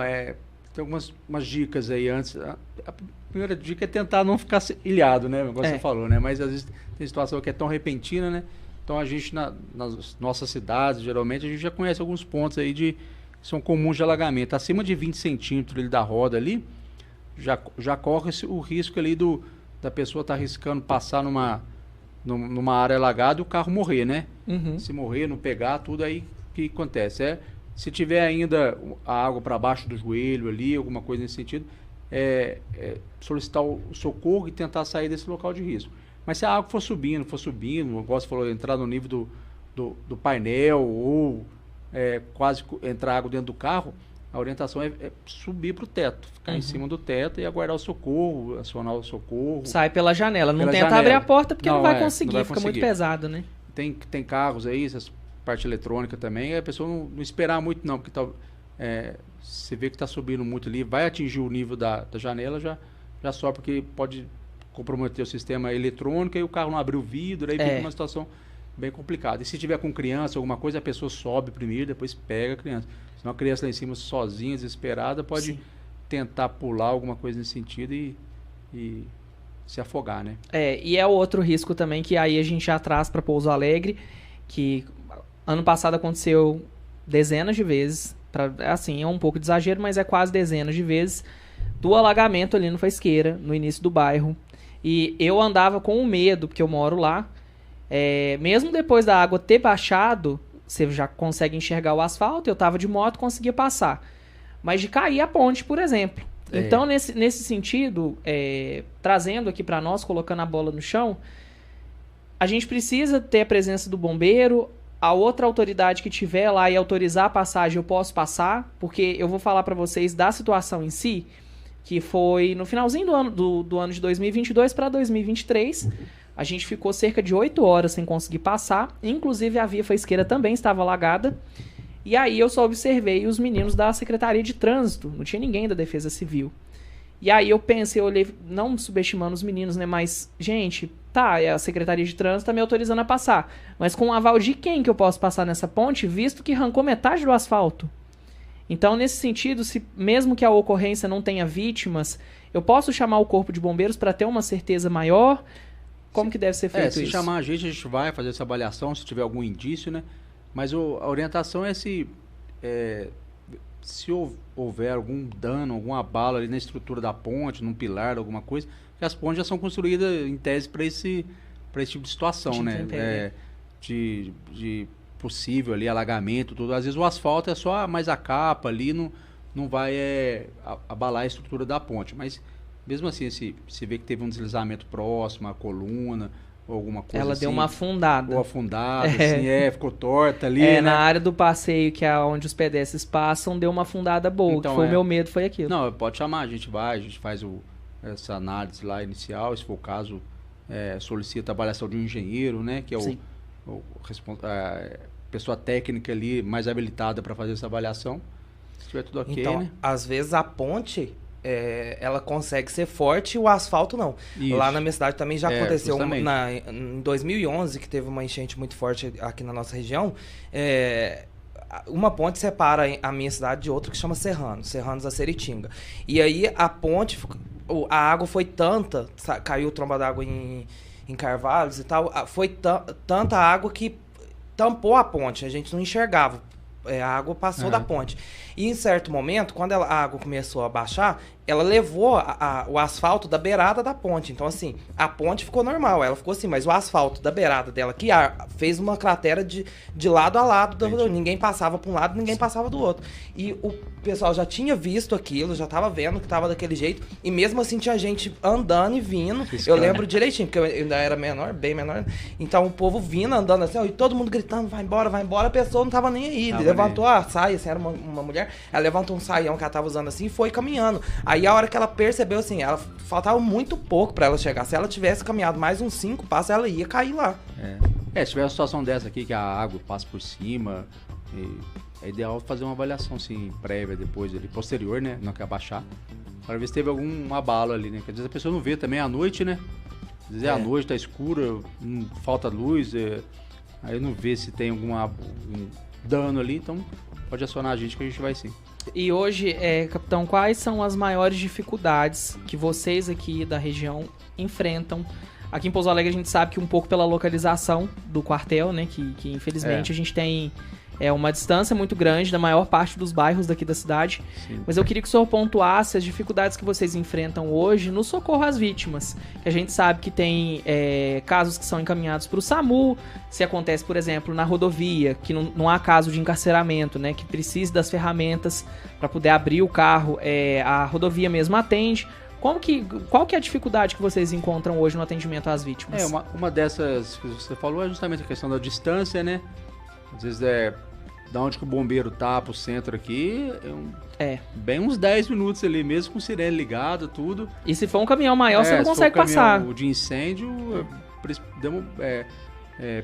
tem umas dicas aí antes. A primeira dica é tentar não ficar ilhado, né? Como você falou, né? Mas às vezes tem situação que é tão repentina, né? Então a gente, nas nossas cidades, geralmente, a gente já conhece alguns pontos aí que são comuns de alagamento. Acima de 20 centímetros ali da roda ali, já corre o risco ali da pessoa estar arriscando passar numa área alagada e o carro morrer, né? Se morrer, não pegar, tudo aí, o que acontece? Se tiver ainda a água para baixo do joelho ali, alguma coisa nesse sentido, solicitar o socorro e tentar sair desse local de risco. Mas se a água for subindo, igual você falou, entrar no nível do painel ou quase entrar água dentro do carro, a orientação é subir para o teto, ficar em cima do teto e aguardar o socorro, acionar o socorro. Sai pela janela, não tenta abrir a porta porque não vai conseguir, fica muito pesado, né? Tem carros aí, essas parte eletrônica também, a pessoa não esperar muito não, porque você vê que está subindo muito ali, vai atingir o nível da janela, já só porque pode comprometer o sistema eletrônico e o carro não abriu o vidro, aí fica uma situação bem complicada. E se tiver com criança, alguma coisa, a pessoa sobe primeiro, depois pega a criança. Senão a criança lá em cima sozinha, desesperada, pode tentar pular alguma coisa nesse sentido e se afogar, né? E é outro risco também que aí a gente já traz para Pouso Alegre, que ano passado aconteceu dezenas de vezes, assim, é um pouco de exagero, mas é quase dezenas de vezes, do alagamento ali no Faisqueira, no início do bairro. E eu andava com medo, porque eu moro lá. Mesmo depois da água ter baixado, você já consegue enxergar o asfalto, eu estava de moto, conseguia passar. Mas de cair a ponte, por exemplo. Então, nesse sentido, trazendo aqui para nós, colocando a bola no chão, a gente precisa ter a presença do bombeiro. A outra autoridade que tiver lá e autorizar a passagem, eu posso passar, porque eu vou falar para vocês da situação em si, que foi no finalzinho do ano de 2022 para 2023. A gente ficou cerca de 8 horas sem conseguir passar, inclusive a via Faisqueira também estava alagada. E aí eu só observei os meninos da Secretaria de Trânsito, não tinha ninguém da Defesa Civil. E aí eu pensei, eu olhei, não subestimando os meninos, né, mas, gente, a Secretaria de Trânsito tá me autorizando a passar, mas com o aval de quem que eu posso passar nessa ponte, visto que arrancou metade do asfalto? Então, nesse sentido, se mesmo que a ocorrência não tenha vítimas, eu posso chamar o Corpo de Bombeiros para ter uma certeza maior? Como que deve ser feito isso? Se chamar a gente vai fazer essa avaliação, se tiver algum indício, né? Mas a orientação é se houver algum dano, algum abalo ali na estrutura da ponte, num pilar, alguma coisa, porque as pontes já são construídas em tese para esse tipo de situação, né? De possível ali, alagamento, tudo. Às vezes o asfalto é só mais a capa ali, não vai abalar a estrutura da ponte. Mas mesmo assim, se vê que teve um deslizamento próximo à coluna, ou alguma coisa ela assim, deu uma afundada. Ou afundada, assim, ficou torta ali, né? Na área do passeio, que é onde os pedestres passam, deu uma afundada boa, então, que foi o meu medo, foi aquilo. Não, pode chamar, a gente faz essa análise lá inicial, se for o caso, solicita a avaliação de um engenheiro, né? Que é a pessoa técnica ali, mais habilitada para fazer essa avaliação. Se tiver tudo ok, então, né? Às vezes a ponte... ela consegue ser forte e o asfalto não. Isso. Lá na minha cidade também já aconteceu em 2011, que teve uma enchente muito forte aqui na nossa região. Uma ponte separa a minha cidade de outra que chama Serranos a Seritinga. E aí a ponte, a água foi tanta, caiu tromba d'água em Carvalhos e tal, foi tanta água que tampou a ponte, a gente não enxergava. A água passou da ponte. E em certo momento, quando a água começou a baixar, ela levou o asfalto da beirada da ponte. Então, assim, a ponte ficou normal, ela ficou assim, mas o asfalto da beirada dela que fez uma cratera de lado a lado. Ninguém passava para um lado, ninguém passava do outro. E o pessoal já tinha visto aquilo, já estava vendo que estava daquele jeito. E mesmo assim tinha gente andando e vindo. Eu lembro direitinho, porque eu ainda era menor, bem menor. Então o povo vindo, andando assim, ó, e todo mundo gritando, vai embora, vai embora. A pessoa não estava nem aí. Ele levantou a saia, assim, era uma mulher. Ela levantou um saião que ela tava usando assim e foi caminhando. Aí a hora que ela percebeu, assim, ela faltava muito pouco pra ela chegar. Se ela tivesse caminhado mais uns 5 passos, ela ia cair lá. Se tiver uma situação dessa aqui, que a água passa por cima, é ideal fazer uma avaliação, assim, prévia, depois, ali, posterior, né? Não quer abaixar, para ver se teve algum abalo ali, né? Porque às vezes a pessoa não vê também à noite, né? Às vezes à noite, tá escura, falta luz, aí não vê se tem algum dano ali, então pode acionar a gente que a gente vai sim. E hoje, capitão, quais são as maiores dificuldades que vocês aqui da região enfrentam? Aqui em Pouso Alegre a gente sabe que um pouco pela localização do quartel, né, que infelizmente a gente tem uma distância muito grande da maior parte dos bairros daqui da cidade. Sim. Mas eu queria que o senhor pontuasse as dificuldades que vocês enfrentam hoje no socorro às vítimas. Que a gente sabe que tem casos que são encaminhados para o SAMU, se acontece, por exemplo, na rodovia, que não há caso de encarceramento, né, que precise das ferramentas para poder abrir o carro, a rodovia mesmo atende. Qual que é a dificuldade que vocês encontram hoje no atendimento às vítimas? Uma dessas que você falou é justamente a questão da distância, né? Às vezes da onde que o bombeiro tá pro centro aqui, bem uns 10 minutos ali, mesmo com sirene ligada, tudo. E se for um caminhão maior, você não consegue passar. O de incêndio,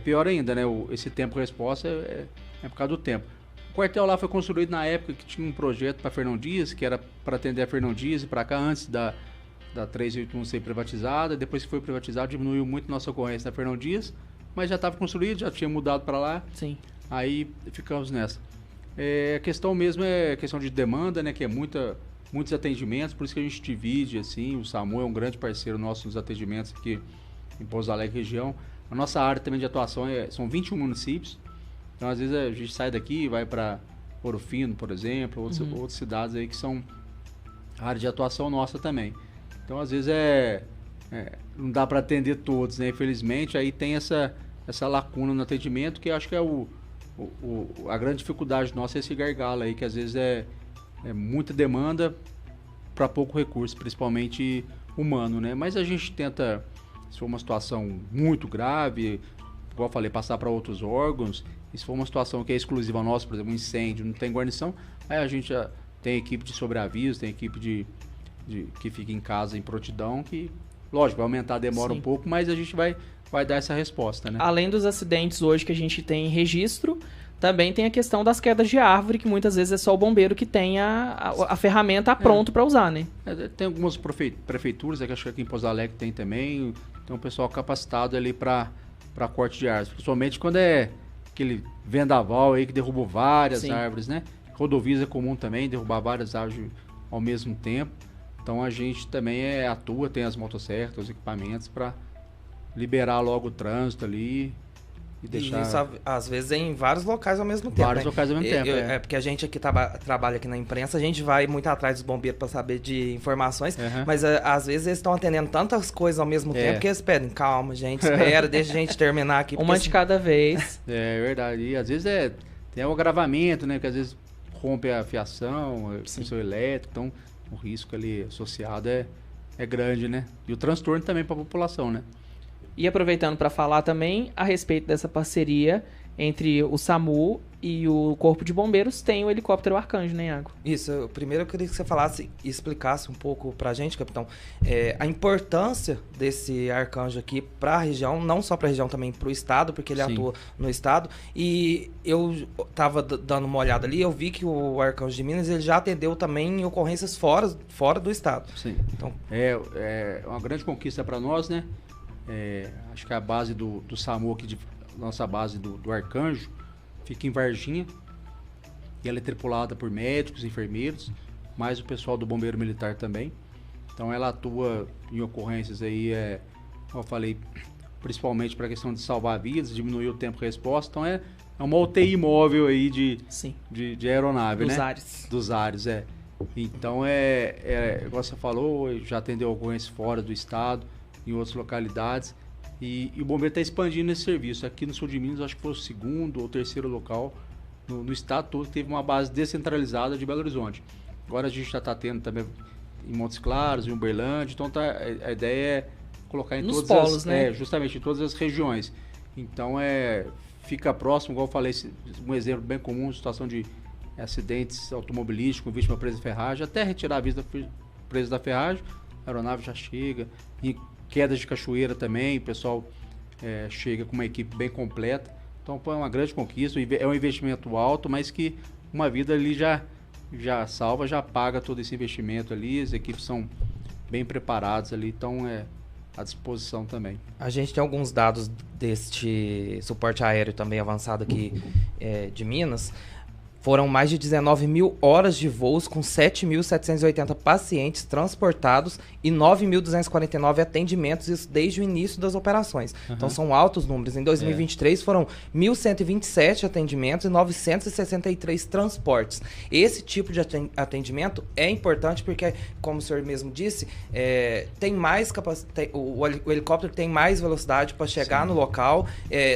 pior ainda, né? Esse tempo de resposta é por causa do tempo. O quartel lá foi construído na época que tinha um projeto para Fernão Dias, que era para atender a Fernão Dias e para cá, antes da 381 ser privatizada. Depois que foi privatizado, diminuiu muito nossa ocorrência na Fernão Dias, mas já estava construído, já tinha mudado para lá. Aí ficamos nessa. A questão mesmo é questão de demanda, né? Que é muitos atendimentos, por isso que a gente divide, assim. O SAMU é um grande parceiro nosso nos atendimentos aqui em Pouso Alegre região. A nossa área também de atuação são 21 municípios. Então, às vezes, a gente sai daqui e vai para Ouro Fino, por exemplo, outras cidades aí que são área de atuação nossa também. Então, às vezes, não dá para atender todos, né? Infelizmente, aí tem essa lacuna no atendimento, que eu acho que é a grande dificuldade nossa, é esse gargalo aí, que às vezes é muita demanda para pouco recurso, principalmente humano, né? Mas a gente tenta, se for uma situação muito grave, igual eu falei, passar para outros órgãos. E se for uma situação que é exclusiva nossa, por exemplo, um incêndio, não tem guarnição, aí a gente já tem equipe de sobreaviso, tem equipe que fica em casa em prontidão, que, lógico, vai aumentar a demora um pouco, mas a gente vai dar essa resposta, né? Além dos acidentes hoje que a gente tem em registro, também tem a questão das quedas de árvore, que muitas vezes é só o bombeiro que tem a ferramenta pronto para usar, né? Tem algumas prefeituras, que acho que aqui em Pouso Alegre tem também, tem um pessoal capacitado ali para corte de árvores, principalmente quando é aquele vendaval aí que derrubou várias árvores, né? Rodovias é comum também derrubar várias árvores ao mesmo tempo. Então a gente também atua, tem as motosserras, os equipamentos para liberar logo o trânsito ali e deixar... Isso às vezes em vários locais ao mesmo tempo. Vários locais ao mesmo tempo. Porque a gente aqui trabalha aqui na imprensa, a gente vai muito atrás dos bombeiros para saber de informações, mas às vezes eles estão atendendo tantas coisas ao mesmo tempo que eles pedem, calma, gente, espera, deixa a gente terminar aqui. Uma de cada vez. É verdade. E às vezes tem um agravamento, né? Porque às vezes rompe a fiação, sensor elétrico, então o risco ali associado é grande, né? E o transtorno também para a população, né? E aproveitando para falar também a respeito dessa parceria entre o SAMU e o Corpo de Bombeiros, tem o helicóptero Arcanjo, né, Iago? Isso. Primeiro eu queria que você falasse e explicasse um pouco pra gente, capitão, a importância desse Arcanjo aqui pra região, não só pra região, também pro estado, porque ele atua no estado. E eu tava dando uma olhada ali, eu vi que o Arcanjo de Minas, ele já atendeu também em ocorrências fora do estado. Sim. Então, é uma grande conquista para nós, né? Acho que a base do SAMU aqui, nossa base do Arcanjo, fica em Varginha, e ela é tripulada por médicos, enfermeiros, mais o pessoal do Bombeiro Militar também. Então ela atua em ocorrências aí, como eu falei, principalmente para a questão de salvar vidas, diminuir o tempo de resposta. Então é uma UTI móvel aí de aeronave, dos né? ares. Dos ares, Então, igual você falou, já atendeu ocorrências fora do estado, em outras localidades, e o bombeiro está expandindo esse serviço. Aqui no sul de Minas, acho que foi o segundo ou terceiro local no estado todo que teve uma base descentralizada de Belo Horizonte. Agora a gente já está tendo também em Montes Claros, em Uberlândia, então a ideia é colocar em nos todas polos, né? Justamente em todas as regiões. Então, fica próximo, igual eu falei, um exemplo bem comum, situação de acidentes automobilísticos, vítima presa de ferragem, até retirar a vida presa da ferragem, a aeronave já chega. Em quedas de cachoeira também, o pessoal chega com uma equipe bem completa. Então, é uma grande conquista, é um investimento alto, mas que uma vida ali já salva, já paga todo esse investimento ali, as equipes são bem preparadas ali, então à disposição também. A gente tem alguns dados deste suporte aéreo também avançado aqui de Minas. Foram mais de 19 mil horas de voos com 7.780 pacientes transportados e 9.249 atendimentos, isso desde o início das operações. Então são altos números. Em 2023 foram 1.127 atendimentos e 963 transportes. Esse tipo de atendimento é importante porque, como o senhor mesmo disse, tem mais capacidade, o helicóptero tem mais velocidade para chegar no local,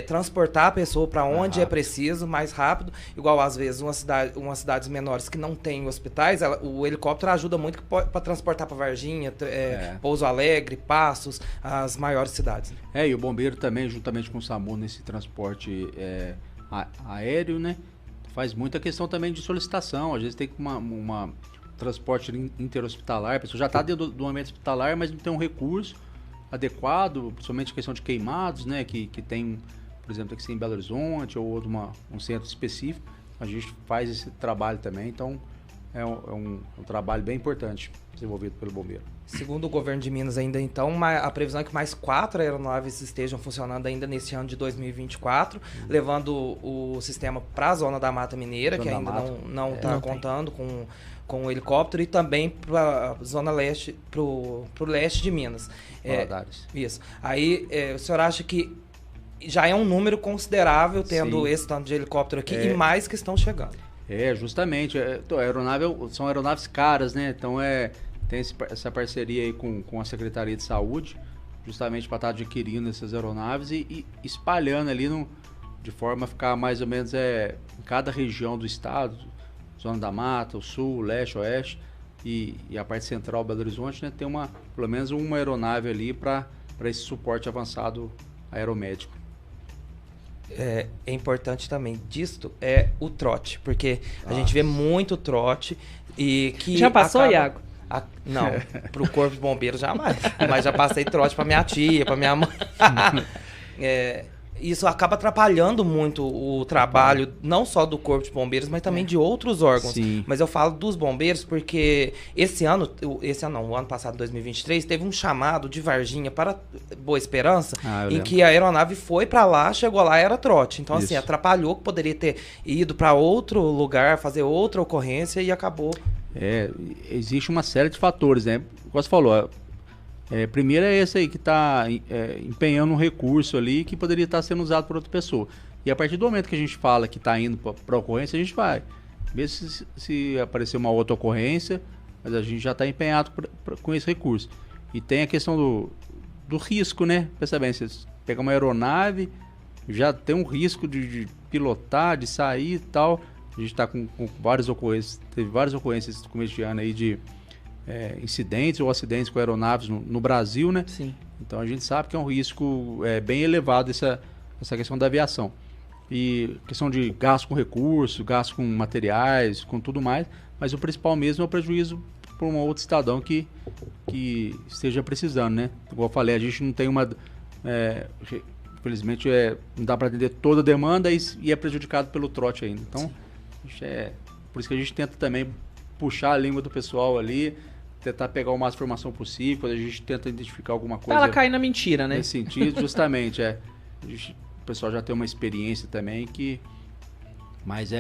transportar a pessoa para onde é preciso, mais rápido, igual às vezes umas cidades menores que não têm hospitais, o helicóptero ajuda muito para transportar para Varginha, Pouso Alegre, Passos, as maiores cidades. E o bombeiro também, juntamente com o SAMU, nesse transporte aéreo, né, faz muita questão também de solicitação. Às vezes tem uma transporte interhospitalar, a pessoa já está dentro do ambiente hospitalar, mas não tem um recurso adequado, principalmente a questão de queimados, né, que tem, por exemplo, aqui em Belo Horizonte ou um centro específico. A gente faz esse trabalho também, então é um trabalho bem importante desenvolvido pelo bombeiro. Segundo o governo de Minas ainda, então, a previsão é que mais 4 aeronaves estejam funcionando ainda nesse ano de 2024, levando o sistema para a Zona da Mata Mineira, que ainda não está contando com o helicóptero, e também para a Zona Leste, para o leste de Minas. Isso. Aí, o senhor acha que já é um número considerável tendo esse tanto de helicóptero aqui e mais que estão chegando. Justamente. São aeronaves caras, né? Então tem essa parceria aí com a Secretaria de Saúde, justamente para estar adquirindo essas aeronaves e espalhando ali de forma a ficar mais ou menos em cada região do estado, Zona da Mata, o Sul, Leste, Oeste e a parte central, Belo Horizonte, né? Tem pelo menos uma aeronave ali para esse suporte avançado aeromédico. É importante também disto o trote, porque a gente vê muito trote e que já passou, Iago? Não, pro Corpo de Bombeiros jamais, mas já passei trote pra minha tia, pra minha mãe. Isso acaba atrapalhando muito o trabalho, não só do Corpo de Bombeiros, mas também de outros órgãos. Sim. Mas eu falo dos bombeiros porque o ano passado, 2023, teve um chamado de Varginha para Boa Esperança, em que a aeronave foi para lá, chegou lá e era trote. Então, assim, atrapalhou, que poderia ter ido para outro lugar, fazer outra ocorrência e acabou. Existe uma série de fatores, né? Como você falou, primeiro é esse aí que está empenhando um recurso ali que poderia estar sendo usado por outra pessoa. E a partir do momento que a gente fala que está indo para a ocorrência, a gente vai. Mesmo se aparecer uma outra ocorrência, mas a gente já está empenhado com esse recurso. E tem a questão do risco, né? Pensa bem, você pega uma aeronave, já tem um risco de pilotar, de sair e tal. A gente está com várias ocorrências, teve várias ocorrências no começo de ano aí de incidentes ou acidentes com aeronaves no Brasil, né? Sim. Então a gente sabe que é um risco bem elevado essa questão da aviação. E questão de gasto com recursos, gasto com materiais, com tudo mais, mas o principal mesmo é o prejuízo para um outro cidadão que esteja precisando, né? Como eu falei, a gente não tem infelizmente não dá para atender toda a demanda e é prejudicado pelo trote ainda. Então, por isso que a gente tenta também puxar a língua do pessoal ali, tentar pegar o máximo de informação possível, quando a gente tenta identificar alguma coisa... Ela cai na mentira, né? Nesse sentido, justamente, o pessoal já tem uma experiência também mas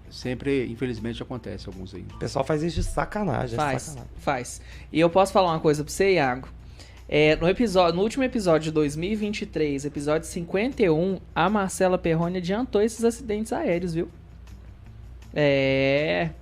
sempre, infelizmente, acontece alguns aí. O pessoal faz isso de sacanagem. Faz. E eu posso falar uma coisa pra você, Iago? No último episódio de 2023, episódio 51, a Marcela Perrone adiantou esses acidentes aéreos, viu?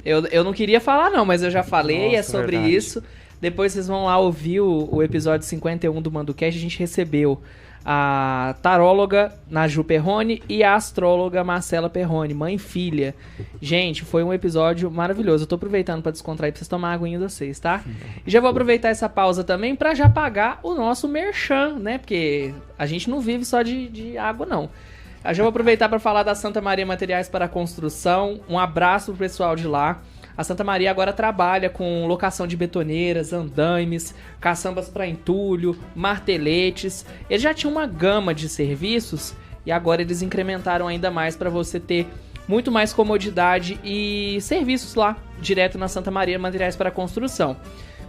Eu não queria falar não, mas eu já falei. Nossa, sobre verdade. Isso. Depois vocês vão lá ouvir o episódio 51 do ManduCast. A gente recebeu a taróloga Naju Perrone e a astróloga Marcela Perrone, mãe e filha. Gente, foi um episódio maravilhoso. Eu tô aproveitando pra descontrair, pra vocês tomar a aguinha de vocês, tá? E já vou aproveitar essa pausa também pra já pagar o nosso merchan, né? Porque a gente não vive só de água, não. Eu já vou aproveitar para falar da Santa Maria Materiais para Construção. Um abraço pro pessoal de lá. A Santa Maria agora trabalha com locação de betoneiras, andaimes, caçambas para entulho, marteletes. Eles já tinham uma gama de serviços e agora eles incrementaram ainda mais para você ter muito mais comodidade e serviços lá, direto na Santa Maria Materiais para Construção.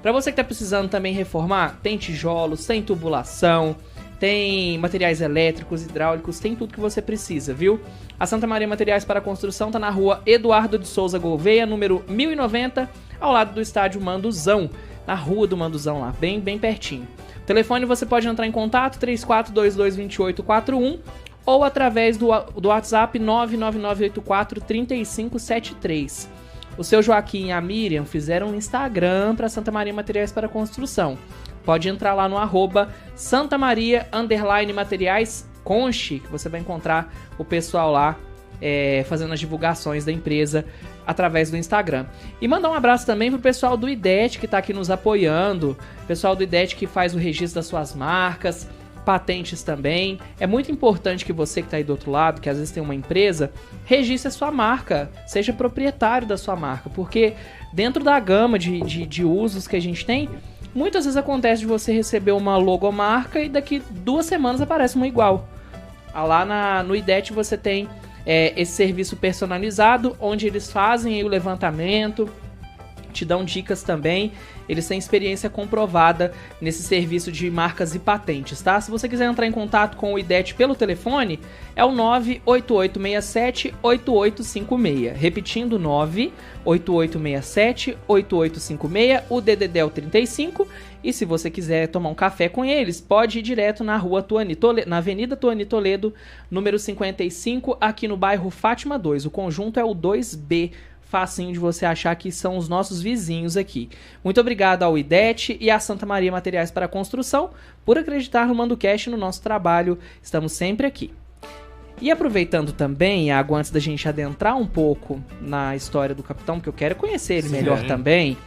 Para você que está precisando também reformar, tem tijolos, tem tubulação, tem materiais elétricos, hidráulicos, tem tudo que você precisa, viu? A Santa Maria Materiais para Construção tá na rua Eduardo de Souza Gouveia, número 1090, ao lado do estádio Manduzão, na rua do Manduzão lá, bem pertinho. O telefone você pode entrar em contato, 34222841, ou através do WhatsApp 999843573. O seu Joaquim e a Miriam fizeram um Instagram para Santa Maria Materiais para Construção. Pode entrar lá no @SantaMaria_Materiais Conche, que você vai encontrar o pessoal lá fazendo as divulgações da empresa através do Instagram. E mandar um abraço também pro pessoal do IDET que está aqui nos apoiando, pessoal do IDET que faz o registro das suas marcas, patentes também. É muito importante que você que está aí do outro lado, que às vezes tem uma empresa, registre a sua marca, seja proprietário da sua marca, porque dentro da gama de usos que a gente tem, muitas vezes acontece de você receber uma logomarca e daqui 2 semanas aparece uma igual. Lá no IDET você tem esse serviço personalizado, onde eles fazem aí o levantamento, te dão dicas também. Eles têm experiência comprovada nesse serviço de marcas e patentes, tá? Se você quiser entrar em contato com o IDET pelo telefone, é o 98867-8856. Repetindo, 98867-8856. O DDD é o 35. E se você quiser tomar um café com eles, pode ir direto na rua na Avenida Tuani Toledo, número 55, aqui no bairro Fátima 2. O conjunto é o 2B. Facinho de você achar que são os nossos vizinhos aqui. Muito obrigado ao IDET e à Santa Maria Materiais para Construção por acreditar no ManduCast e no nosso trabalho. Estamos sempre aqui. E aproveitando também, Iago, antes da gente adentrar um pouco na história do capitão, porque eu quero conhecer ele melhor também,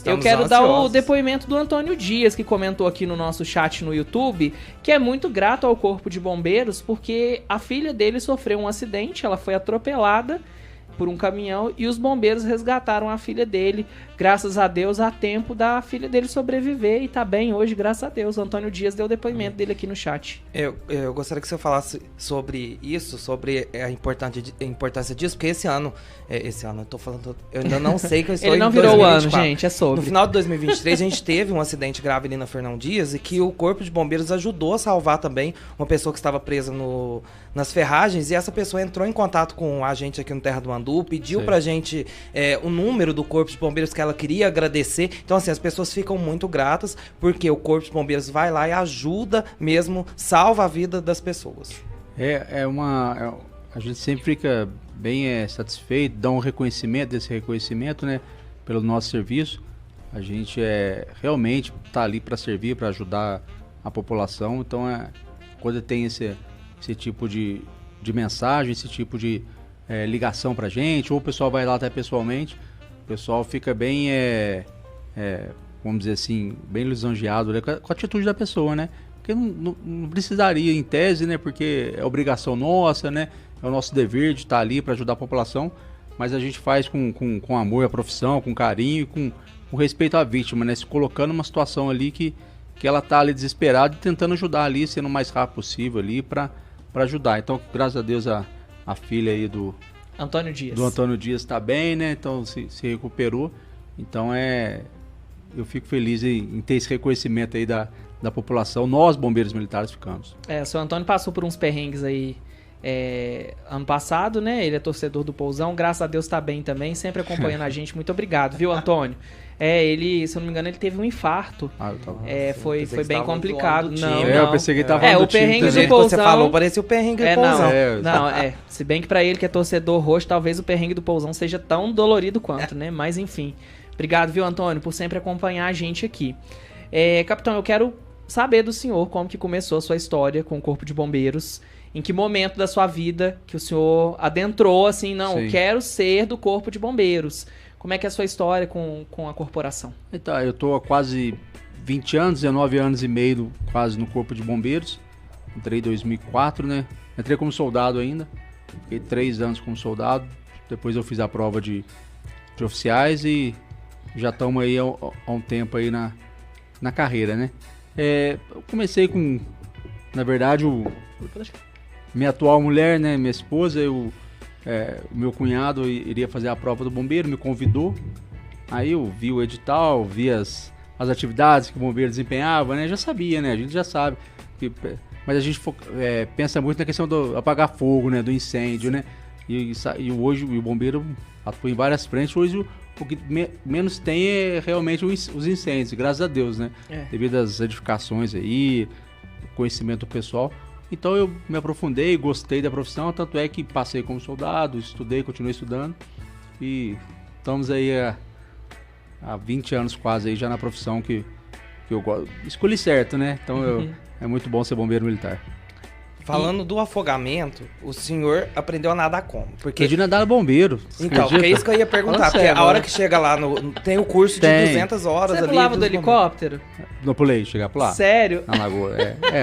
eu quero dar o depoimento do Antônio Dias, que comentou aqui no nosso chat no YouTube, que é muito grato ao Corpo de Bombeiros, porque a filha dele sofreu um acidente, ela foi atropelada por um caminhão e os bombeiros resgataram a filha dele, graças a Deus, a tempo da filha dele sobreviver e tá bem hoje, graças a Deus. O Antônio Dias deu o depoimento dele aqui no chat. Eu gostaria que você falasse sobre isso, sobre a importância disso, porque esse ano eu tô falando, eu ainda não sei que eu estou Ele não virou o ano, gente, é sobre. No final de 2023 a gente teve um acidente grave ali na Fernão Dias e que o Corpo de Bombeiros ajudou a salvar também uma pessoa que estava presa nas ferragens, e essa pessoa entrou em contato com a gente aqui no Terra do Mandu, pediu pra gente o número do Corpo de Bombeiros que ela queria agradecer. Então, assim, as pessoas ficam muito gratas porque o Corpo de Bombeiros vai lá e ajuda mesmo, salva a vida das pessoas. A gente sempre fica bem satisfeito, dá um reconhecimento desse reconhecimento, né, pelo nosso serviço. A gente realmente tá ali para servir, para ajudar a população. Então, quando tem esse tipo de mensagem, esse tipo de ligação pra gente, ou o pessoal vai lá até pessoalmente, o pessoal fica bem, vamos dizer assim, bem lisonjeado, né, com a atitude da pessoa, né? Porque não precisaria em tese, né? Porque é obrigação nossa, né? É o nosso dever de estar ali para ajudar a população, mas a gente faz com amor à profissão, com carinho, com respeito à vítima, né? Se colocando numa situação ali que ela tá ali desesperada e tentando ajudar ali, sendo o mais rápido possível ali para ajudar. Então, graças a Deus, a filha aí do Antônio Dias tá bem, né? Então se recuperou. Então eu fico feliz em ter esse reconhecimento aí da população. Nós, bombeiros militares, ficamos. O seu Antônio passou por uns perrengues aí ano passado, né? Ele é torcedor do Pousão, graças a Deus tá bem também, sempre acompanhando a gente. Muito obrigado, viu, Antônio? Ele, se eu não me engano, ele teve um infarto. Foi bem complicado. Não, eu pensei que ele tava o perrengue do jeito Pousão. Que você falou, parecia o perrengue do Pousão. Se bem que pra ele que é torcedor roxo, talvez o perrengue do Pousão seja tão dolorido quanto, né? Mas enfim. Obrigado, viu, Antônio, por sempre acompanhar a gente aqui. Capitão, eu quero saber do senhor como que começou a sua história com o Corpo de Bombeiros. Em que momento da sua vida que o senhor adentrou, assim, eu quero ser do Corpo de Bombeiros. Como é que é a sua história com a corporação? Então, eu tô há quase 20 anos, 19 anos e meio quase no Corpo de Bombeiros. Entrei em 2004, né? Entrei como soldado ainda. Fiquei 3 anos como soldado. Depois eu fiz a prova de oficiais e já estamos aí há um tempo aí na carreira, né? Eu comecei com, na verdade, minha atual mulher, né? Minha esposa, o meu cunhado iria fazer a prova do bombeiro, me convidou. Aí eu vi o edital, vi as atividades que o bombeiro desempenhava, né? Já sabia, né? A gente já sabe. Mas a gente pensa muito na questão do apagar fogo, né? Do incêndio, né? E hoje o bombeiro atua em várias frentes. Hoje o que menos tem é realmente os incêndios, graças a Deus, né? Devido às edificações aí, conhecimento pessoal. Então eu me aprofundei, gostei da profissão, tanto é que passei como soldado, estudei, continuei estudando e estamos aí há 20 anos quase aí já na profissão que eu escolhi certo, né? Então é muito bom ser bombeiro militar. Falando do afogamento, o senhor aprendeu a nadar como? Porque de nadar bombeiro. Então, porque é isso que eu ia perguntar. Porque a hora que chega lá, tem o curso de 200 horas ali. Você pulava do helicóptero? Não pulei, chegar a pular. Sério? Na lagoa,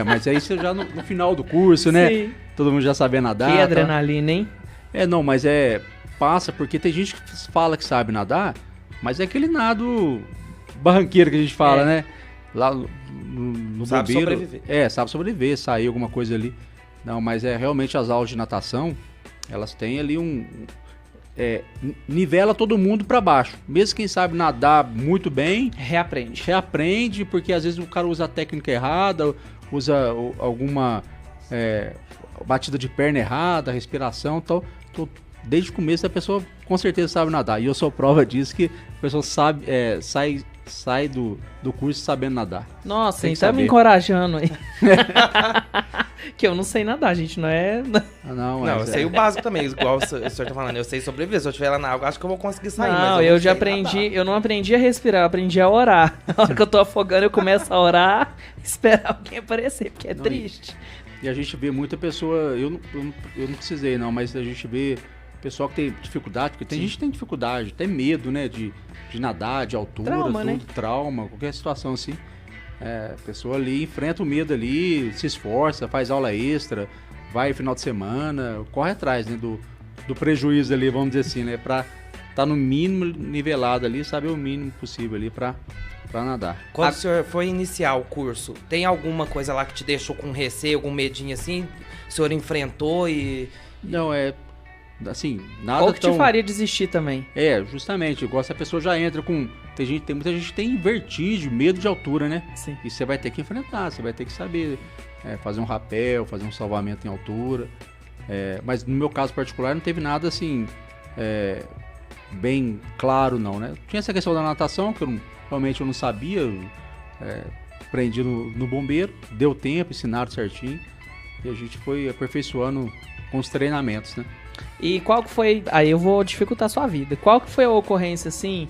mas aí você já no final do curso, né? Sim. Todo mundo já sabia nadar. Que adrenalina, hein? Não, mas passa, porque tem gente que fala que sabe nadar, mas é aquele nado barranqueiro que a gente fala, né? Lá no sabe bombeiro. Sobreviver. Sabe sobreviver, sair alguma coisa ali. Não, mas realmente as aulas de natação, elas têm ali nivela todo mundo para baixo. Mesmo quem sabe nadar muito bem... Reaprende, porque às vezes o cara usa a técnica errada, usa alguma batida de perna errada, respiração, então desde o começo a pessoa com certeza sabe nadar. E eu sou prova disso, que a pessoa sabe, sai do curso sabendo nadar. Nossa, então tá me encorajando aí. Que eu não sei nadar, gente, não é... Não, eu sei o básico também, igual o senhor tá falando. Eu sei sobreviver, se eu estiver lá na água, acho que eu vou conseguir sair. Não, eu já aprendi, eu não aprendi a respirar, eu aprendi a orar. Na hora que eu tô afogando, eu começo a orar, esperar alguém aparecer, porque triste. E a gente vê muita pessoa, eu não precisei não, mas a gente vê pessoal que tem dificuldade, porque tem gente que tem dificuldade, tem medo, né, de nadar, de altura, trauma, né? Trauma, qualquer situação assim. A pessoa ali enfrenta o medo ali, se esforça, faz aula extra, vai final de semana, corre atrás, né, do prejuízo ali, vamos dizer assim, né, pra estar no mínimo nivelado ali, saber o mínimo possível ali pra nadar. Quando o senhor foi iniciar o curso, tem alguma coisa lá que te deixou com receio, algum medinho assim? O senhor enfrentou e... Não, assim, nada ou que te faria desistir também. Justamente, igual se a pessoa já entra com... Tem muita gente que tem vertigem, medo de altura, né? Sim. E você vai ter que enfrentar, você vai ter que saber fazer um rapel, fazer um salvamento em altura. Mas no meu caso particular não teve nada assim, bem claro não, né? Tinha essa questão da natação, que realmente eu não sabia, aprendi no bombeiro, deu tempo, ensinaram certinho, e a gente foi aperfeiçoando com os treinamentos, né? E qual que foi... Aí eu vou dificultar a sua vida. Qual que foi a ocorrência, assim...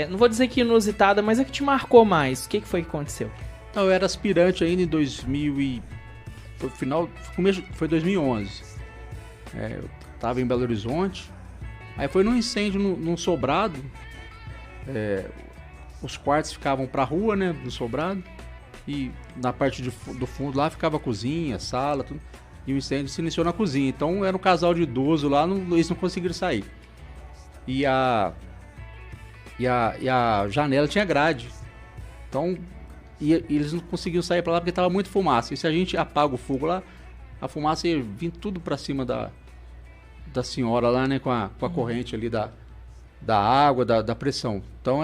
não vou dizer que inusitada, mas é que te marcou mais. O que foi que aconteceu? Não, eu era aspirante ainda em 2000 foi 2011. Eu tava em Belo Horizonte. Aí foi num incêndio num sobrado. Os quartos ficavam pra rua, né? No sobrado. E na parte do fundo lá ficava a cozinha, sala, tudo. E o incêndio se iniciou na cozinha. Então era um casal de idoso lá, eles não conseguiram sair. E a janela tinha grade. Então, eles não conseguiam sair pra lá porque tava muito fumaça. E se a gente apaga o fogo lá, a fumaça ia vir tudo pra cima da senhora lá, né? Com a corrente ali da água, da pressão. Então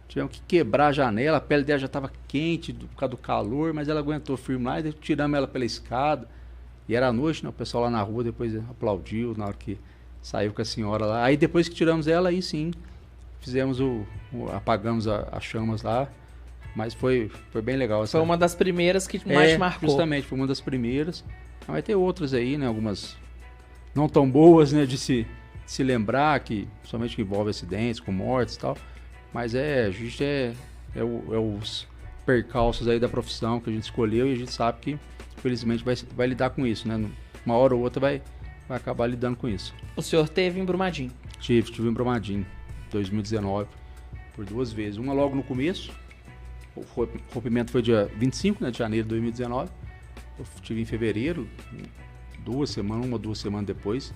tivemos que quebrar a janela, a pele dela já tava quente por causa do calor, mas ela aguentou firme lá e tiramos ela pela escada. E era à noite, né? O pessoal lá na rua depois aplaudiu na hora que saiu com a senhora lá. Aí depois que tiramos ela, aí sim, fizemos apagamos as chamas lá. Mas foi bem legal. Foi uma das primeiras que mais marcou. Justamente, foi uma das primeiras. Vai ter outras aí, né? Algumas não tão boas, né? De se lembrar, que somente que envolve acidentes, com mortes e tal. Mas a gente os percalços aí da profissão que a gente escolheu e a gente sabe que, infelizmente, vai lidar com isso, né? Uma hora ou outra vai acabar lidando com isso. O senhor teve em Brumadinho? Tive em Brumadinho, 2019, por 2 vezes. Uma logo no começo, o rompimento foi dia 25, né, de janeiro de 2019. Eu tive em fevereiro, 2 semanas depois.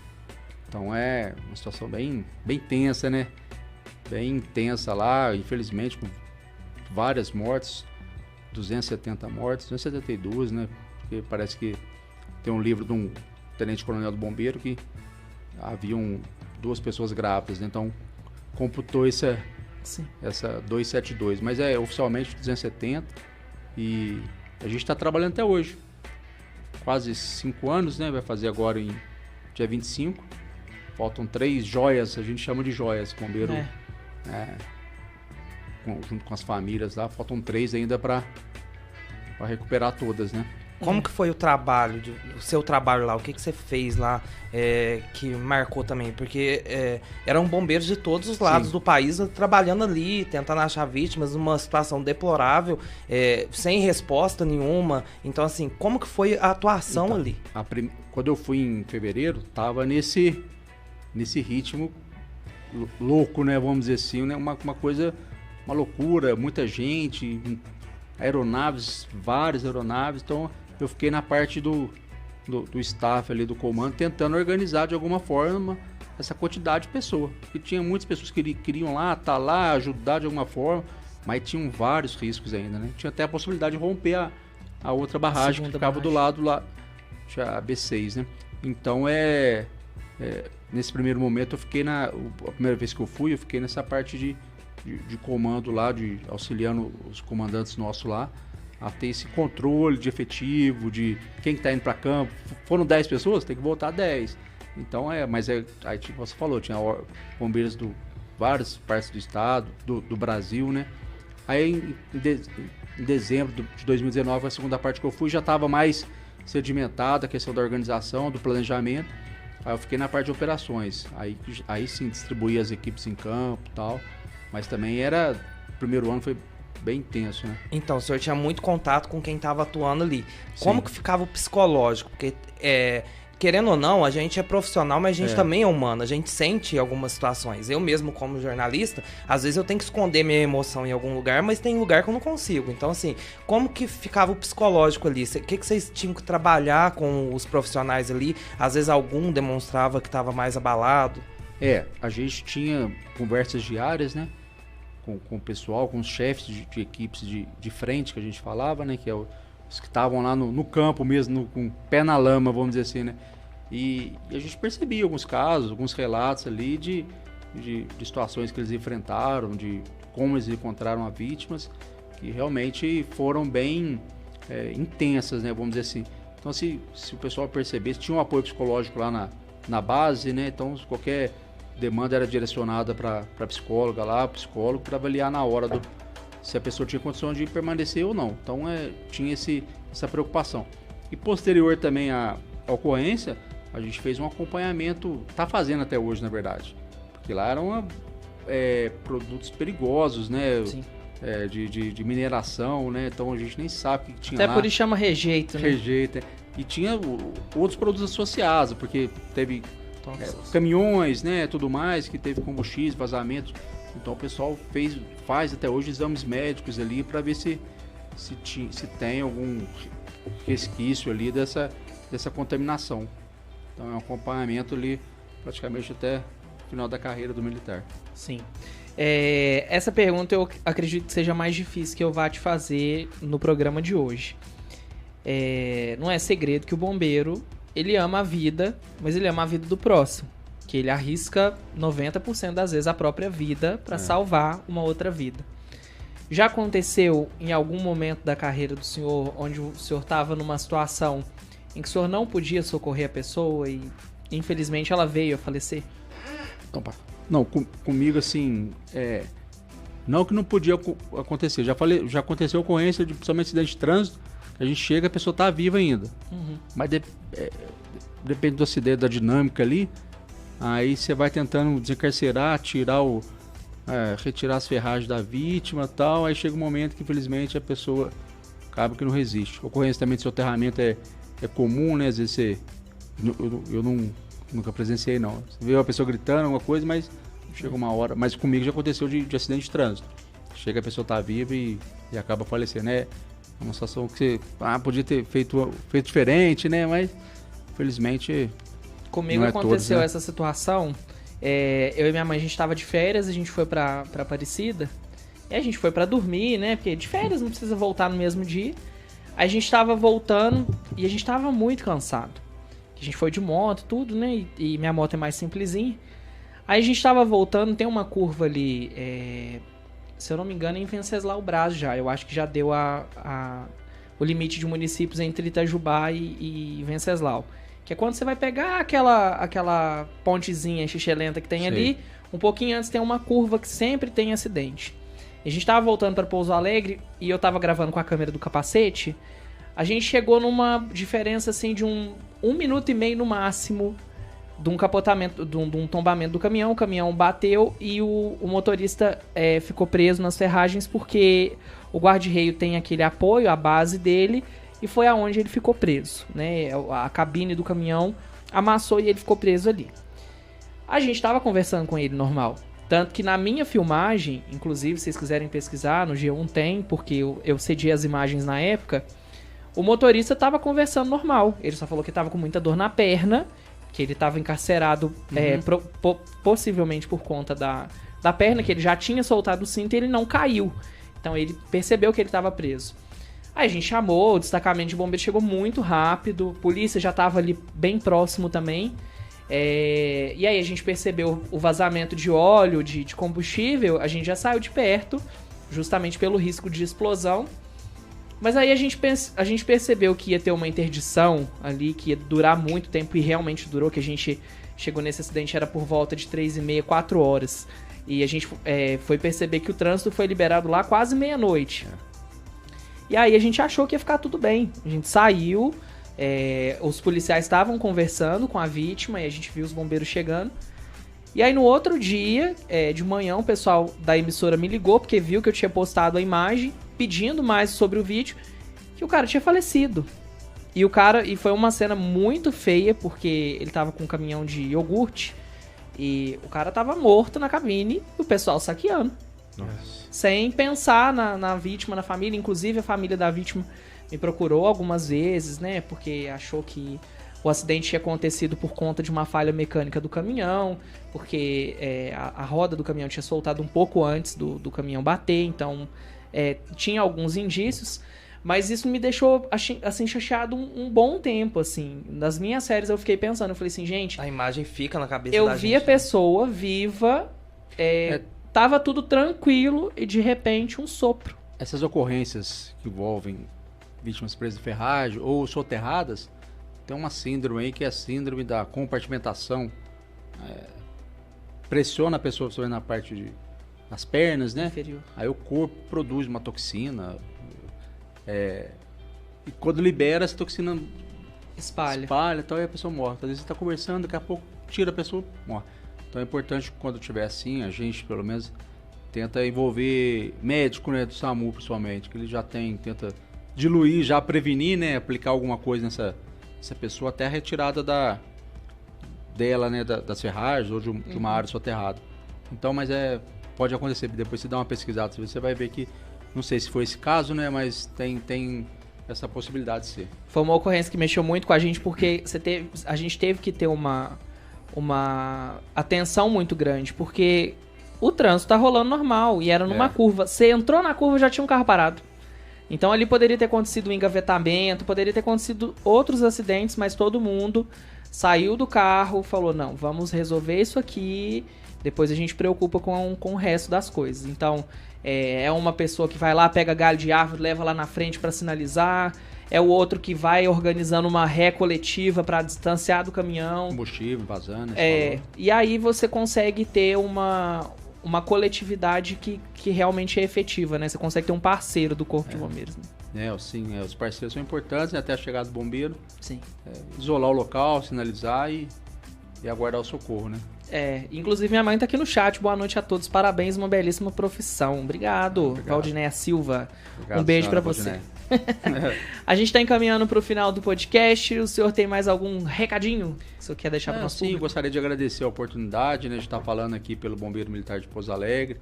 Então é uma situação bem tensa, né? Bem intensa lá, infelizmente, com várias mortes, 270 mortes, 272, né? Porque parece que tem um livro de um tenente-coronel do bombeiro que haviam 2 pessoas grávidas, né? Então computou essa 272, mas oficialmente 270 e a gente está trabalhando até hoje, quase 5 anos, né? Vai fazer agora em dia 25, faltam 3 joias, a gente chama de joias, bombeiro, junto com as famílias lá, faltam 3 ainda para recuperar todas, né? Como que foi o seu trabalho lá? O que você fez lá que marcou também? Porque eram bombeiros de todos os lados do país trabalhando ali, tentando achar vítimas numa situação deplorável, sem resposta nenhuma. Então, assim, como que foi a atuação ali? Quando eu fui em fevereiro, tava nesse ritmo louco, né? Vamos dizer assim, né? Uma coisa, uma loucura, muita gente, aeronaves, várias aeronaves. Então eu fiquei na parte do staff ali do comando, tentando organizar de alguma forma essa quantidade de pessoas. Porque tinha muitas pessoas que queriam estar lá, ajudar de alguma forma, mas tinham vários riscos ainda, né? Tinha até a possibilidade de romper a outra barragem que ficava do lado lá, a B6, né? Então nesse primeiro momento eu fiquei a primeira vez que eu fiquei nessa parte de comando lá, auxiliando os comandantes nossos lá, a ter esse controle de efetivo, de quem está indo para campo. Foram 10 pessoas, tem que voltar 10. Então aí tipo você falou, tinha bombeiros de várias partes do estado, do Brasil, né? Aí em dezembro de 2019, a segunda parte que eu fui, já estava mais sedimentada a questão da organização, do planejamento. Aí eu fiquei na parte de operações, aí sim distribuí as equipes em campo e tal, mas também o primeiro ano foi bem intenso, né? Então, o senhor tinha muito contato com quem estava atuando ali. Sim. Como que ficava o psicológico? Porque, querendo ou não, a gente é profissional, mas a gente também é humano. A gente sente algumas situações. Eu mesmo, como jornalista, às vezes eu tenho que esconder minha emoção em algum lugar, mas tem lugar que eu não consigo. Então, assim, como que ficava o psicológico ali? O que vocês tinham que trabalhar com os profissionais ali? Às vezes algum demonstrava que estava mais abalado. A gente tinha conversas diárias, né? Com o pessoal, com os chefes de equipes de frente que a gente falava, né? Que os que estavam lá no campo mesmo, com o pé na lama, vamos dizer assim, né? E a gente percebia alguns casos, alguns relatos ali de situações que eles enfrentaram, de como eles encontraram as vítimas, que realmente foram bem intensas, né? Vamos dizer assim. Então, se o pessoal percebesse, tinha um apoio psicológico lá na base, né? Então, qualquer demanda era direcionada para a psicóloga lá, psicólogo, para avaliar na hora se a pessoa tinha condição de permanecer ou não. Então tinha essa preocupação. E posterior também à ocorrência, a gente fez um acompanhamento, está fazendo até hoje na verdade, porque lá eram produtos perigosos, né? Sim. De mineração, né? Então a gente nem sabe o que tinha até lá. Por isso chama rejeito, né? Rejeito, E tinha outros produtos associados, porque teve caminhões, né, tudo mais, que teve combustível, vazamentos. Então o pessoal faz até hoje exames médicos ali para ver se tem algum resquício ali dessa contaminação. Então é um acompanhamento ali praticamente até o final da carreira do militar. Sim. Essa pergunta eu acredito que seja mais difícil que eu vá te fazer no programa de hoje. Não é segredo que o bombeiro ele ama a vida, mas ele ama a vida do próximo. Que ele arrisca 90% das vezes a própria vida para salvar uma outra vida. Já aconteceu em algum momento da carreira do senhor, onde o senhor estava numa situação em que o senhor não podia socorrer a pessoa e infelizmente ela veio a falecer? Não, comigo assim, não que não podia acontecer, já aconteceu ocorrência de principalmente acidente de trânsito, a gente chega, a pessoa tá viva ainda, mas depende do acidente, da dinâmica ali, aí você vai tentando desencarcerar, retirar as ferragens da vítima e tal, aí chega um momento que infelizmente a pessoa acaba que não resiste. Ocorrência também de soterramento é comum, né, às vezes eu nunca presenciei não, você vê uma pessoa gritando alguma coisa, mas chega uma hora, mas comigo já aconteceu de acidente de trânsito, chega a pessoa tá viva e acaba falecendo, né? É uma situação que você podia ter feito diferente, né? Mas, infelizmente, comigo não aconteceu todos, né? essa situação. Eu e minha mãe, a gente estava de férias, a gente foi pra Aparecida. E a gente foi pra dormir, né? Porque de férias não precisa voltar no mesmo dia. Aí a gente tava voltando e a gente tava muito cansado. A gente foi de moto, tudo, né? E minha moto é mais simplesinha. Aí a gente tava voltando, tem uma curva ali... se eu não me engano, é em Venceslau Braz já. Eu acho que já deu o limite de municípios entre Itajubá e Venceslau. Que é quando você vai pegar aquela pontezinha xixelenta que tem ali, um pouquinho antes tem uma curva que sempre tem acidente. A gente tava voltando para Pouso Alegre e eu tava gravando com a câmera do capacete. A gente chegou numa diferença assim de um minuto e meio no máximo de um capotamento, de um tombamento do caminhão. O caminhão bateu e o motorista ficou preso nas ferragens porque o guarda-reio tem aquele apoio, a base dele, e foi aonde ele ficou preso, né? A cabine do caminhão amassou e ele ficou preso ali. A gente tava conversando com ele normal, tanto que na minha filmagem, inclusive se vocês quiserem pesquisar, no G1 tem, porque eu cedi as imagens na época, o motorista tava conversando normal, ele só falou que tava com muita dor na perna, que ele estava encarcerado possivelmente por conta da perna, que ele já tinha soltado o cinto e ele não caiu. Então ele percebeu que ele estava preso. Aí a gente chamou, o destacamento de bombeiros chegou muito rápido, a polícia já estava ali bem próximo também. E aí a gente percebeu o vazamento de óleo, de combustível, a gente já saiu de perto, justamente pelo risco de explosão. Mas aí a gente percebeu que ia ter uma interdição ali, que ia durar muito tempo, e realmente durou, que a gente chegou nesse acidente, era por volta de 3h30, 4 horas. E a gente foi perceber que o trânsito foi liberado lá quase meia-noite. E aí a gente achou que ia ficar tudo bem. A gente saiu, os policiais estavam conversando com a vítima, e a gente viu os bombeiros chegando. E aí no outro dia, de manhã, o pessoal da emissora me ligou, porque viu que eu tinha postado a imagem, pedindo mais sobre o vídeo, que o cara tinha falecido. E foi uma cena muito feia, porque ele tava com um caminhão de iogurte, e o cara tava morto na cabine, e o pessoal saqueando. Nossa. Sem pensar na vítima, na família. Inclusive a família da vítima me procurou algumas vezes, né, porque achou que o acidente tinha acontecido por conta de uma falha mecânica do caminhão, porque a roda do caminhão tinha soltado um pouco antes do caminhão bater, então tinha alguns indícios, mas isso me deixou assim chateado um bom tempo, assim. Nas minhas séries eu fiquei pensando, eu falei assim, gente... A imagem fica na cabeça da gente. Eu vi a pessoa viva, tava tudo tranquilo e de repente um sopro. Essas ocorrências que envolvem vítimas presas de ferragem ou soterradas, tem uma síndrome aí que é a síndrome da compartimentação. Pressiona a pessoa na parte das pernas, né? Inferior. Aí o corpo produz uma toxina. E quando libera, essa toxina espalha, então aí a pessoa morre. Às vezes você está conversando, daqui a pouco tira a pessoa, morre. Então é importante quando tiver assim, a gente pelo menos tenta envolver médico, né, do SAMU principalmente, que ele já tenta diluir, já prevenir, né, aplicar alguma coisa nessa pessoa até a retirada dela, né, das ferragens ou de uma área soterrada. Então, mas pode acontecer, depois você dá uma pesquisada, você vai ver que, não sei se foi esse caso, né, mas tem essa possibilidade de ser. Foi uma ocorrência que mexeu muito com a gente, porque a gente teve que ter uma atenção muito grande, porque o trânsito tá rolando normal e era numa curva. Você entrou na curva, já tinha um carro parado. Então ali poderia ter acontecido um engavetamento, poderia ter acontecido outros acidentes, mas todo mundo saiu do carro, falou, não, vamos resolver isso aqui, depois a gente preocupa com o resto das coisas. Então, é uma pessoa que vai lá, pega galho de árvore, leva lá na frente para sinalizar, é o outro que vai organizando uma ré coletiva para distanciar do caminhão. Combustível, vazando. E aí você consegue ter uma coletividade que realmente é efetiva, né? Você consegue ter um parceiro do Corpo de Bombeiros, né? Sim, os parceiros são importantes, né? Até a chegada do bombeiro. Sim. Isolar o local, sinalizar e aguardar o socorro, né? Inclusive minha mãe tá aqui no chat. Boa noite a todos, parabéns, uma belíssima profissão. Obrigado. Valdinéia Silva. Obrigado, um beijo pra você. A gente tá encaminhando pro final do podcast. O senhor tem mais algum recadinho que o senhor quer deixar pro nosso público? Sim, gostaria de agradecer a oportunidade, né, de estar falando aqui pelo Bombeiro Militar de Pouso Alegre.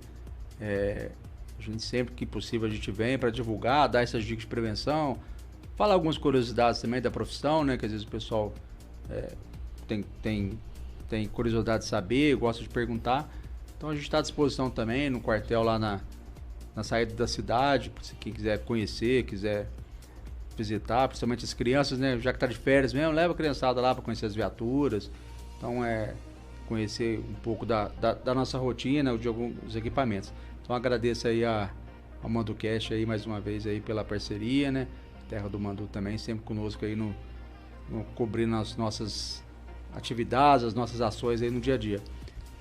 A gente sempre que possível a gente vem para divulgar, dar essas dicas de prevenção, falar algumas curiosidades também da profissão, né, que às vezes o pessoal tem curiosidade de saber, gosta de perguntar. Então a gente está à disposição também no quartel lá na saída da cidade, se quem quiser conhecer, quiser visitar, principalmente as crianças, né? Já que está de férias mesmo, leva a criançada lá para conhecer as viaturas. Então conhecer um pouco da nossa rotina, de alguns equipamentos. Então agradeço aí a Manducast aí mais uma vez aí pela parceria, né? Terra do Mandu também, sempre conosco aí no cobrindo as nossas atividades, as nossas ações aí no dia a dia.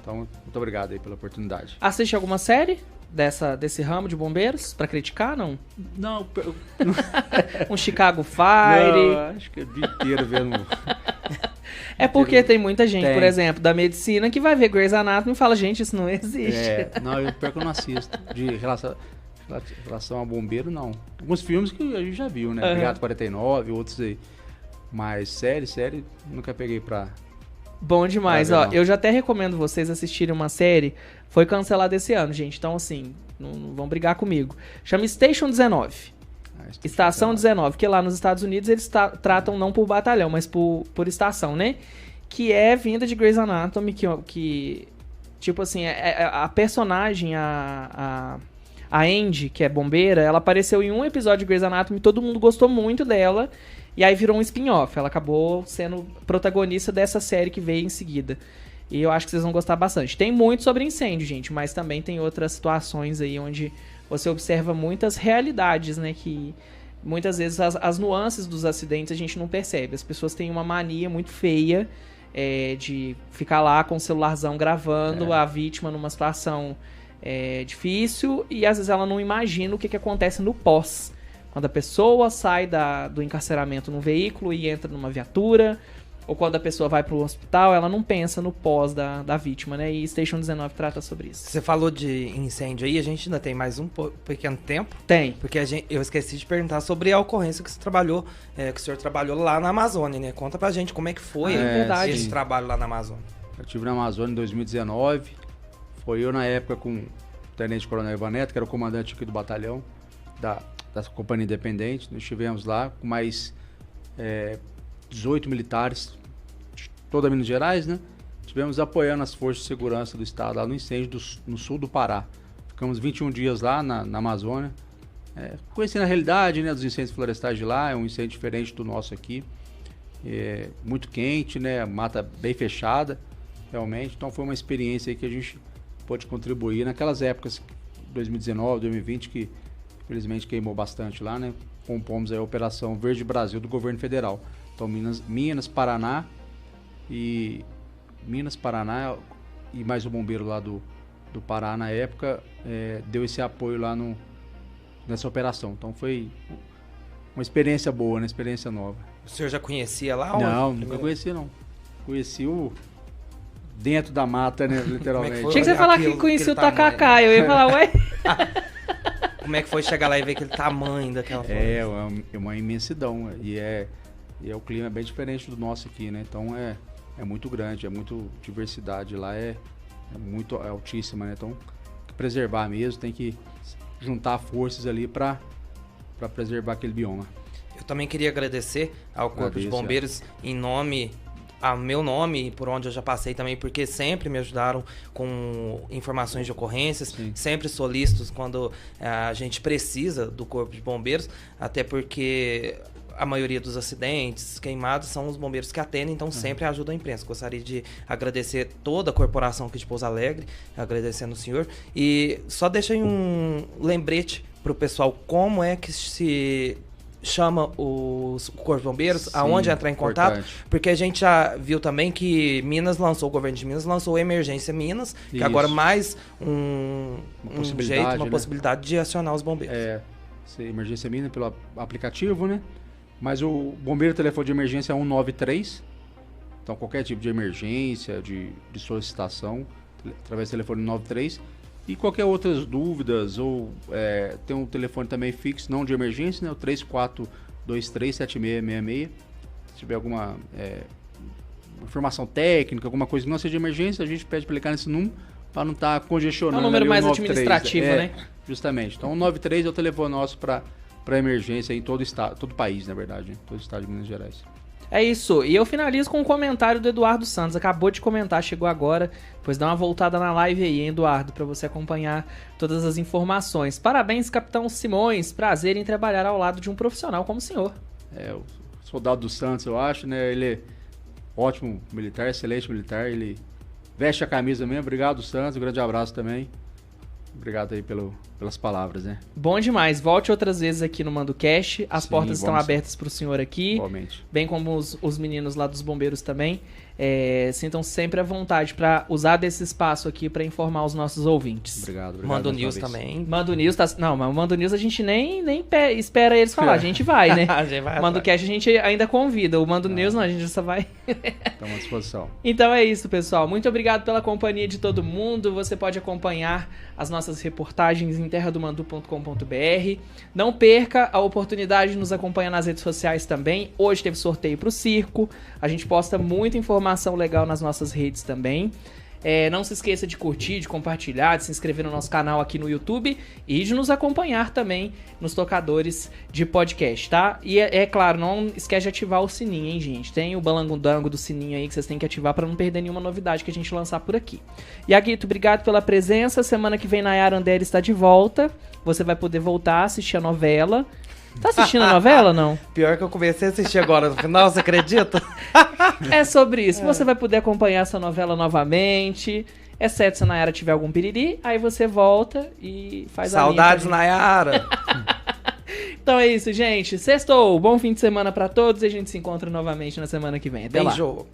Então, muito obrigado aí pela oportunidade. Assiste alguma série desse ramo de bombeiros pra criticar, não? Não. Um Chicago Fire? Não, acho que é o dia inteiro vendo... É porque tem muita gente, por exemplo, da medicina que vai ver Grey's Anatomy e fala, gente, isso não existe. Não, eu pior que eu não assisto. De relação a bombeiro, não. Alguns filmes que a gente já viu, né? Brigada 49, outros aí. Mas série, nunca peguei pra... Bom demais, ó. Eu já até recomendo vocês assistirem uma série. Foi cancelada esse ano, gente. Então, assim, não vão brigar comigo. Chama Station 19. Estação 19, que lá nos Estados Unidos eles tratam não por batalhão, mas por estação, né? Que é vinda de Grey's Anatomy, que tipo assim, a personagem, a Andy, que é bombeira, ela apareceu em um episódio de Grey's Anatomy, todo mundo gostou muito dela, e aí virou um spin-off. Ela acabou sendo protagonista dessa série que veio em seguida. E eu acho que vocês vão gostar bastante. Tem muito sobre incêndio, gente, mas também tem outras situações aí onde você observa muitas realidades, né, que muitas vezes as nuances dos acidentes a gente não percebe. As pessoas têm uma mania muito feia de ficar lá com o celularzão gravando a vítima numa situação difícil, e às vezes ela não imagina o que acontece no pós. Quando a pessoa sai do encarceramento num veículo e entra numa viatura, ou quando a pessoa vai pro hospital, ela não pensa no pós da vítima, né? E Station 19 trata sobre isso. Você falou de incêndio aí, a gente ainda tem mais um pequeno tempo. Tem. Porque eu esqueci de perguntar sobre a ocorrência que você trabalhou, que o senhor trabalhou lá na Amazônia, né? Conta pra gente como é que foi esse trabalho lá na Amazônia. Eu estive na Amazônia em 2019. Foi eu na época com o Tenente Coronel Ivan Neto, que era o comandante aqui do batalhão, da Companhia Independente. Nós estivemos lá com mais 18 militares, toda Minas Gerais, né? Estivemos apoiando as forças de segurança do estado lá no incêndio no sul do Pará. Ficamos 21 dias lá na Amazônia, conhecendo a realidade, né, dos incêndios florestais de lá. É um incêndio diferente do nosso aqui, muito quente, né, mata bem fechada, realmente. Então foi uma experiência aí que a gente pôde contribuir naquelas épocas, 2019, 2020, que infelizmente queimou bastante lá, né? Compomos a Operação Verde Brasil do governo federal. Então Minas, Paraná e mais o bombeiro lá do Pará na época deu esse apoio lá nessa operação. Então foi uma experiência boa, uma experiência nova. O senhor já conhecia lá? Não, nunca conhecia não. Conheci dentro da mata, né, literalmente. Tinha que você falar que conhecia o tacacá, eu ia falar, ué... Como é que foi chegar lá e ver aquele tamanho daquela floresta? É uma imensidão, e o clima é bem diferente do nosso aqui, né? Então é muito grande, é muito diversidade lá, é muito altíssima, né? Então tem que preservar mesmo, tem que juntar forças ali para preservar aquele bioma. Eu também queria agradecer ao Corpo de Bombeiros em nome... a meu nome, por onde eu já passei também, porque sempre me ajudaram com informações de ocorrências. Sim. Sempre solícitos quando a gente precisa do Corpo de Bombeiros, até porque a maioria dos acidentes, queimados, são os bombeiros que atendem, então sempre ajuda a imprensa. Gostaria de agradecer toda a corporação aqui de Pouso Alegre, agradecendo o senhor, e só deixei um lembrete para o pessoal como é que se chama o Corpo de Bombeiros, aonde entrar em contato, porque a gente já viu também que o governo de Minas lançou Emergência Minas, que agora mais uma possibilidade de acionar os bombeiros. Emergência Minas pelo aplicativo, né? Mas o bombeiro telefone de emergência é 193, então qualquer tipo de emergência, de solicitação, através do telefone 93. E qualquer outras dúvidas, ou tem um telefone também fixo, não de emergência, né? O 3423-7666. Se tiver alguma informação técnica, alguma coisa que não seja de emergência, a gente pede para ligar nesse número para não estar congestionando. É um número mais administrativo, né? Justamente. Então, o 93 é o telefone nosso para emergência em todo o país, na verdade, né? Todo o estado de Minas Gerais. É isso, e eu finalizo com um comentário do Eduardo Santos, acabou de comentar, chegou agora, depois dá uma voltada na live aí, hein, Eduardo, para você acompanhar todas as informações. Parabéns, Capitão Simões, prazer em trabalhar ao lado de um profissional como o senhor. O soldado do Santos, eu acho, né, ele é ótimo militar, excelente militar, ele veste a camisa mesmo. Obrigado, Santos, um grande abraço também. Obrigado aí pelas palavras, né? Bom demais. Volte outras vezes aqui no MandoCast. As portas estão abertas para o senhor aqui. Igualmente. Bem como os meninos lá dos bombeiros também. Sintam sempre à vontade para usar desse espaço aqui para informar os nossos ouvintes. Obrigado. Manda o News também. Manda o News. Não, mas o Manda o News a gente nem espera eles falar. A gente vai, né? Manda o Cast a gente ainda convida. O Manda o News não, a gente só vai... Estamos à disposição. Então é isso, pessoal. Muito obrigado pela companhia de todo mundo. Você pode acompanhar as nossas reportagens em terradomandu.com.br. Não perca a oportunidade de nos acompanhar nas redes sociais também. Hoje teve sorteio pro circo. A gente posta muita informação legal nas nossas redes também. Não se esqueça de curtir, de compartilhar, de se inscrever no nosso canal aqui no YouTube e de nos acompanhar também nos tocadores de podcast, tá? E claro, não esquece de ativar o sininho, hein, gente? Tem o balangundango do sininho aí que vocês têm que ativar para não perder nenhuma novidade que a gente lançar por aqui. E Aguito, obrigado pela presença. Semana que vem Nayara Andere está de volta. Você vai poder voltar a assistir a novela. Tá assistindo a novela ou não? Pior que eu comecei a assistir agora no final, você acredita? É sobre isso. Você vai poder acompanhar essa novela novamente. Exceto se a Nayara tiver algum piriri, aí você volta e faz Saudades, Nayara! Então é isso, gente. Sextou. Bom fim de semana pra todos e a gente se encontra novamente na semana que vem. Até lá. Beijo.